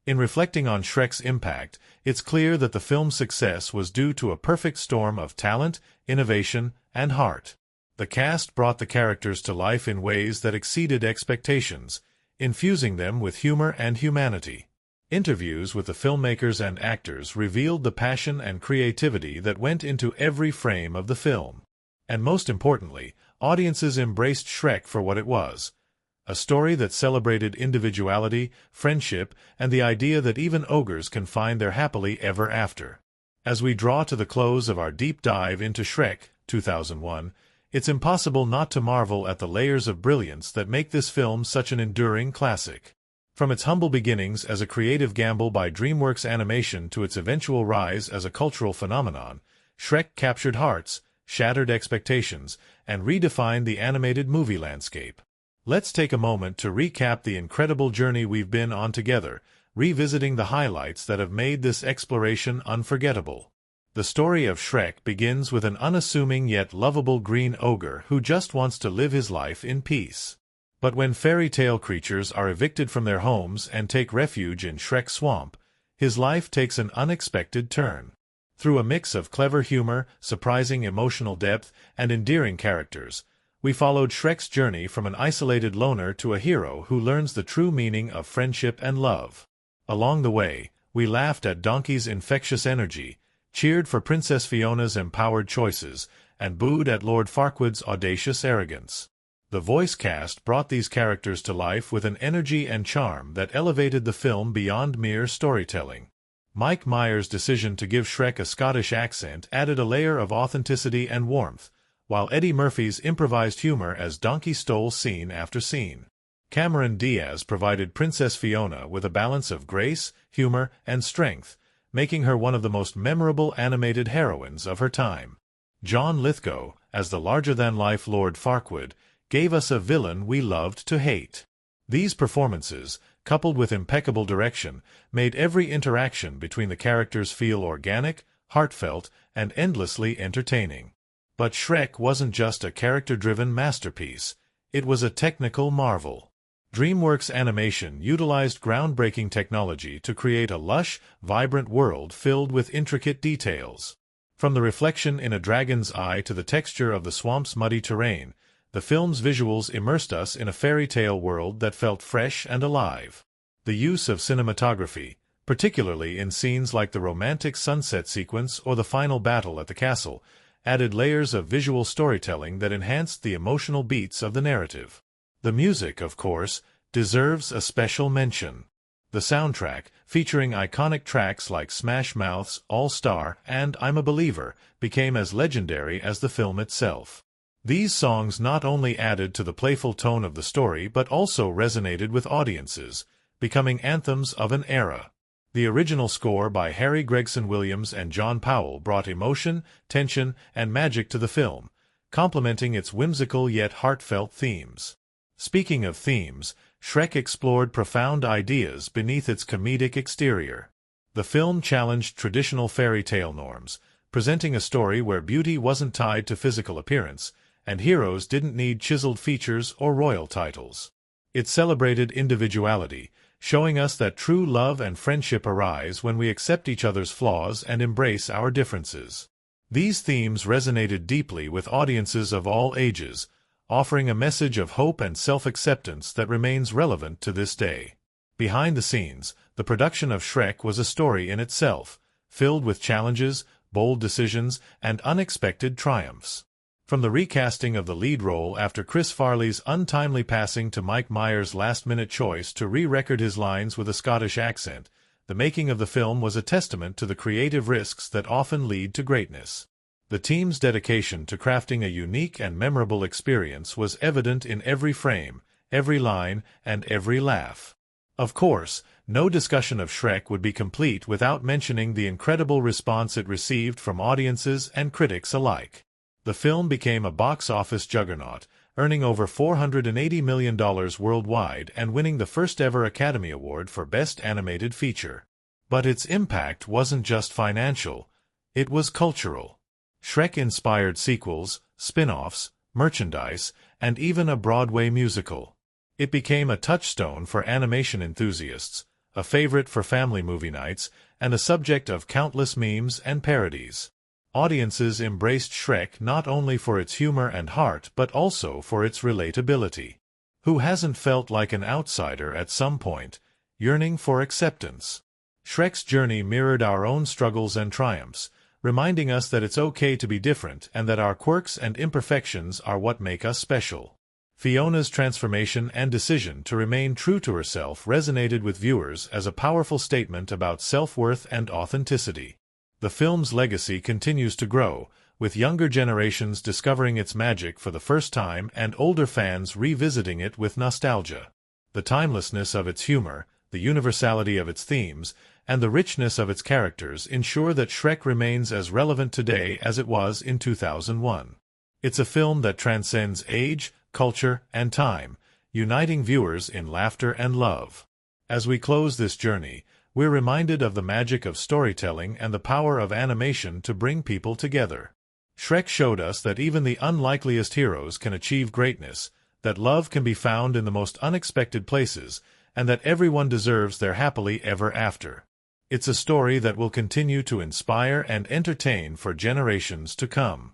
In reflecting on Shrek's impact, it's clear that the film's success was due to a perfect storm of talent, innovation, and heart. The cast brought the characters to life in ways that exceeded expectations, infusing them with humor and humanity. Interviews with the filmmakers and actors revealed the passion and creativity that went into every frame of the film. And most importantly, audiences embraced Shrek for what it was: a story that celebrated individuality, friendship, and the idea that even ogres can find their happily ever after. As we draw to the close of our deep dive into Shrek, 2001, it's impossible not to marvel at the layers of brilliance that make this film such an enduring classic. From its humble beginnings as a creative gamble by DreamWorks Animation to its eventual rise as a cultural phenomenon, Shrek captured hearts, shattered expectations, and redefined the animated movie landscape. Let's take a moment to recap the incredible journey we've been on together, revisiting the highlights that have made this exploration unforgettable. The story of Shrek begins with an unassuming yet lovable green ogre who just wants to live his life in peace. But when fairy tale creatures are evicted from their homes and take refuge in Shrek's swamp, his life takes an unexpected turn. Through a mix of clever humor, surprising emotional depth, and endearing characters, we followed Shrek's journey from an isolated loner to a hero who learns the true meaning of friendship and love. Along the way, we laughed at Donkey's infectious energy, cheered for Princess Fiona's empowered choices, and booed at Lord Farquaad's audacious arrogance. The voice cast brought these characters to life with an energy and charm that elevated the film beyond mere storytelling. Mike Myers' decision to give Shrek a Scottish accent added a layer of authenticity and warmth, while Eddie Murphy's improvised humor as Donkey stole scene after scene. Cameron Diaz provided Princess Fiona with a balance of grace, humor, and strength, making her one of the most memorable animated heroines of her time. John Lithgow, as the larger-than-life Lord Farquaad, gave us a villain we loved to hate. These performances, coupled with impeccable direction, made every interaction between the characters feel organic, heartfelt, and endlessly entertaining. But Shrek wasn't just a character-driven masterpiece, it was a technical marvel. DreamWorks Animation utilized groundbreaking technology to create a lush, vibrant world filled with intricate details. From the reflection in a dragon's eye to the texture of the swamp's muddy terrain, the film's visuals immersed us in a fairy tale world that felt fresh and alive. The use of cinematography, particularly in scenes like the romantic sunset sequence or the final battle at the castle, added layers of visual storytelling that enhanced the emotional beats of the narrative. The music, of course, deserves a special mention. The soundtrack, featuring iconic tracks like Smash Mouth's All Star and I'm a Believer, became as legendary as the film itself. These songs not only added to the playful tone of the story but also resonated with audiences, becoming anthems of an era. The original score by Harry Gregson Williams and John Powell brought emotion, tension, and magic to the film, complementing its whimsical yet heartfelt themes. Speaking of themes, Shrek explored profound ideas beneath its comedic exterior. The film challenged traditional fairy tale norms, presenting a story where beauty wasn't tied to physical appearance, and heroes didn't need chiseled features or royal titles. It celebrated individuality, showing us that true love and friendship arise when we accept each other's flaws and embrace our differences. These themes resonated deeply with audiences of all ages, offering a message of hope and self-acceptance that remains relevant to this day. Behind the scenes, the production of Shrek was a story in itself, filled with challenges, bold decisions, and unexpected triumphs. From the recasting of the lead role after Chris Farley's untimely passing to Mike Myers' last-minute choice to re-record his lines with a Scottish accent, the making of the film was a testament to the creative risks that often lead to greatness. The team's dedication to crafting a unique and memorable experience was evident in every frame, every line, and every laugh. Of course, no discussion of Shrek would be complete without mentioning the incredible response it received from audiences and critics alike. The film became a box office juggernaut, earning over $480 million worldwide and winning the first-ever Academy Award for Best Animated Feature. But its impact wasn't just financial, it was cultural. Shrek inspired sequels, spin-offs, merchandise, and even a Broadway musical. It became a touchstone for animation enthusiasts, a favorite for family movie nights, and a subject of countless memes and parodies. Audiences embraced Shrek not only for its humor and heart but also for its relatability. Who hasn't felt like an outsider at some point, yearning for acceptance? Shrek's journey mirrored our own struggles and triumphs, reminding us that it's okay to be different and that our quirks and imperfections are what make us special. Fiona's transformation and decision to remain true to herself resonated with viewers as a powerful statement about self-worth and authenticity. The film's legacy continues to grow, with younger generations discovering its magic for the first time and older fans revisiting it with nostalgia. The timelessness of its humor, the universality of its themes, and the richness of its characters ensure that Shrek remains as relevant today as it was in 2001. It's a film that transcends age, culture, and time, uniting viewers in laughter and love. As we close this journey, we're reminded of the magic of storytelling and the power of animation to bring people together. Shrek showed us that even the unlikeliest heroes can achieve greatness, that love can be found in the most unexpected places, and that everyone deserves their happily ever after. It's a story that will continue to inspire and entertain for generations to come.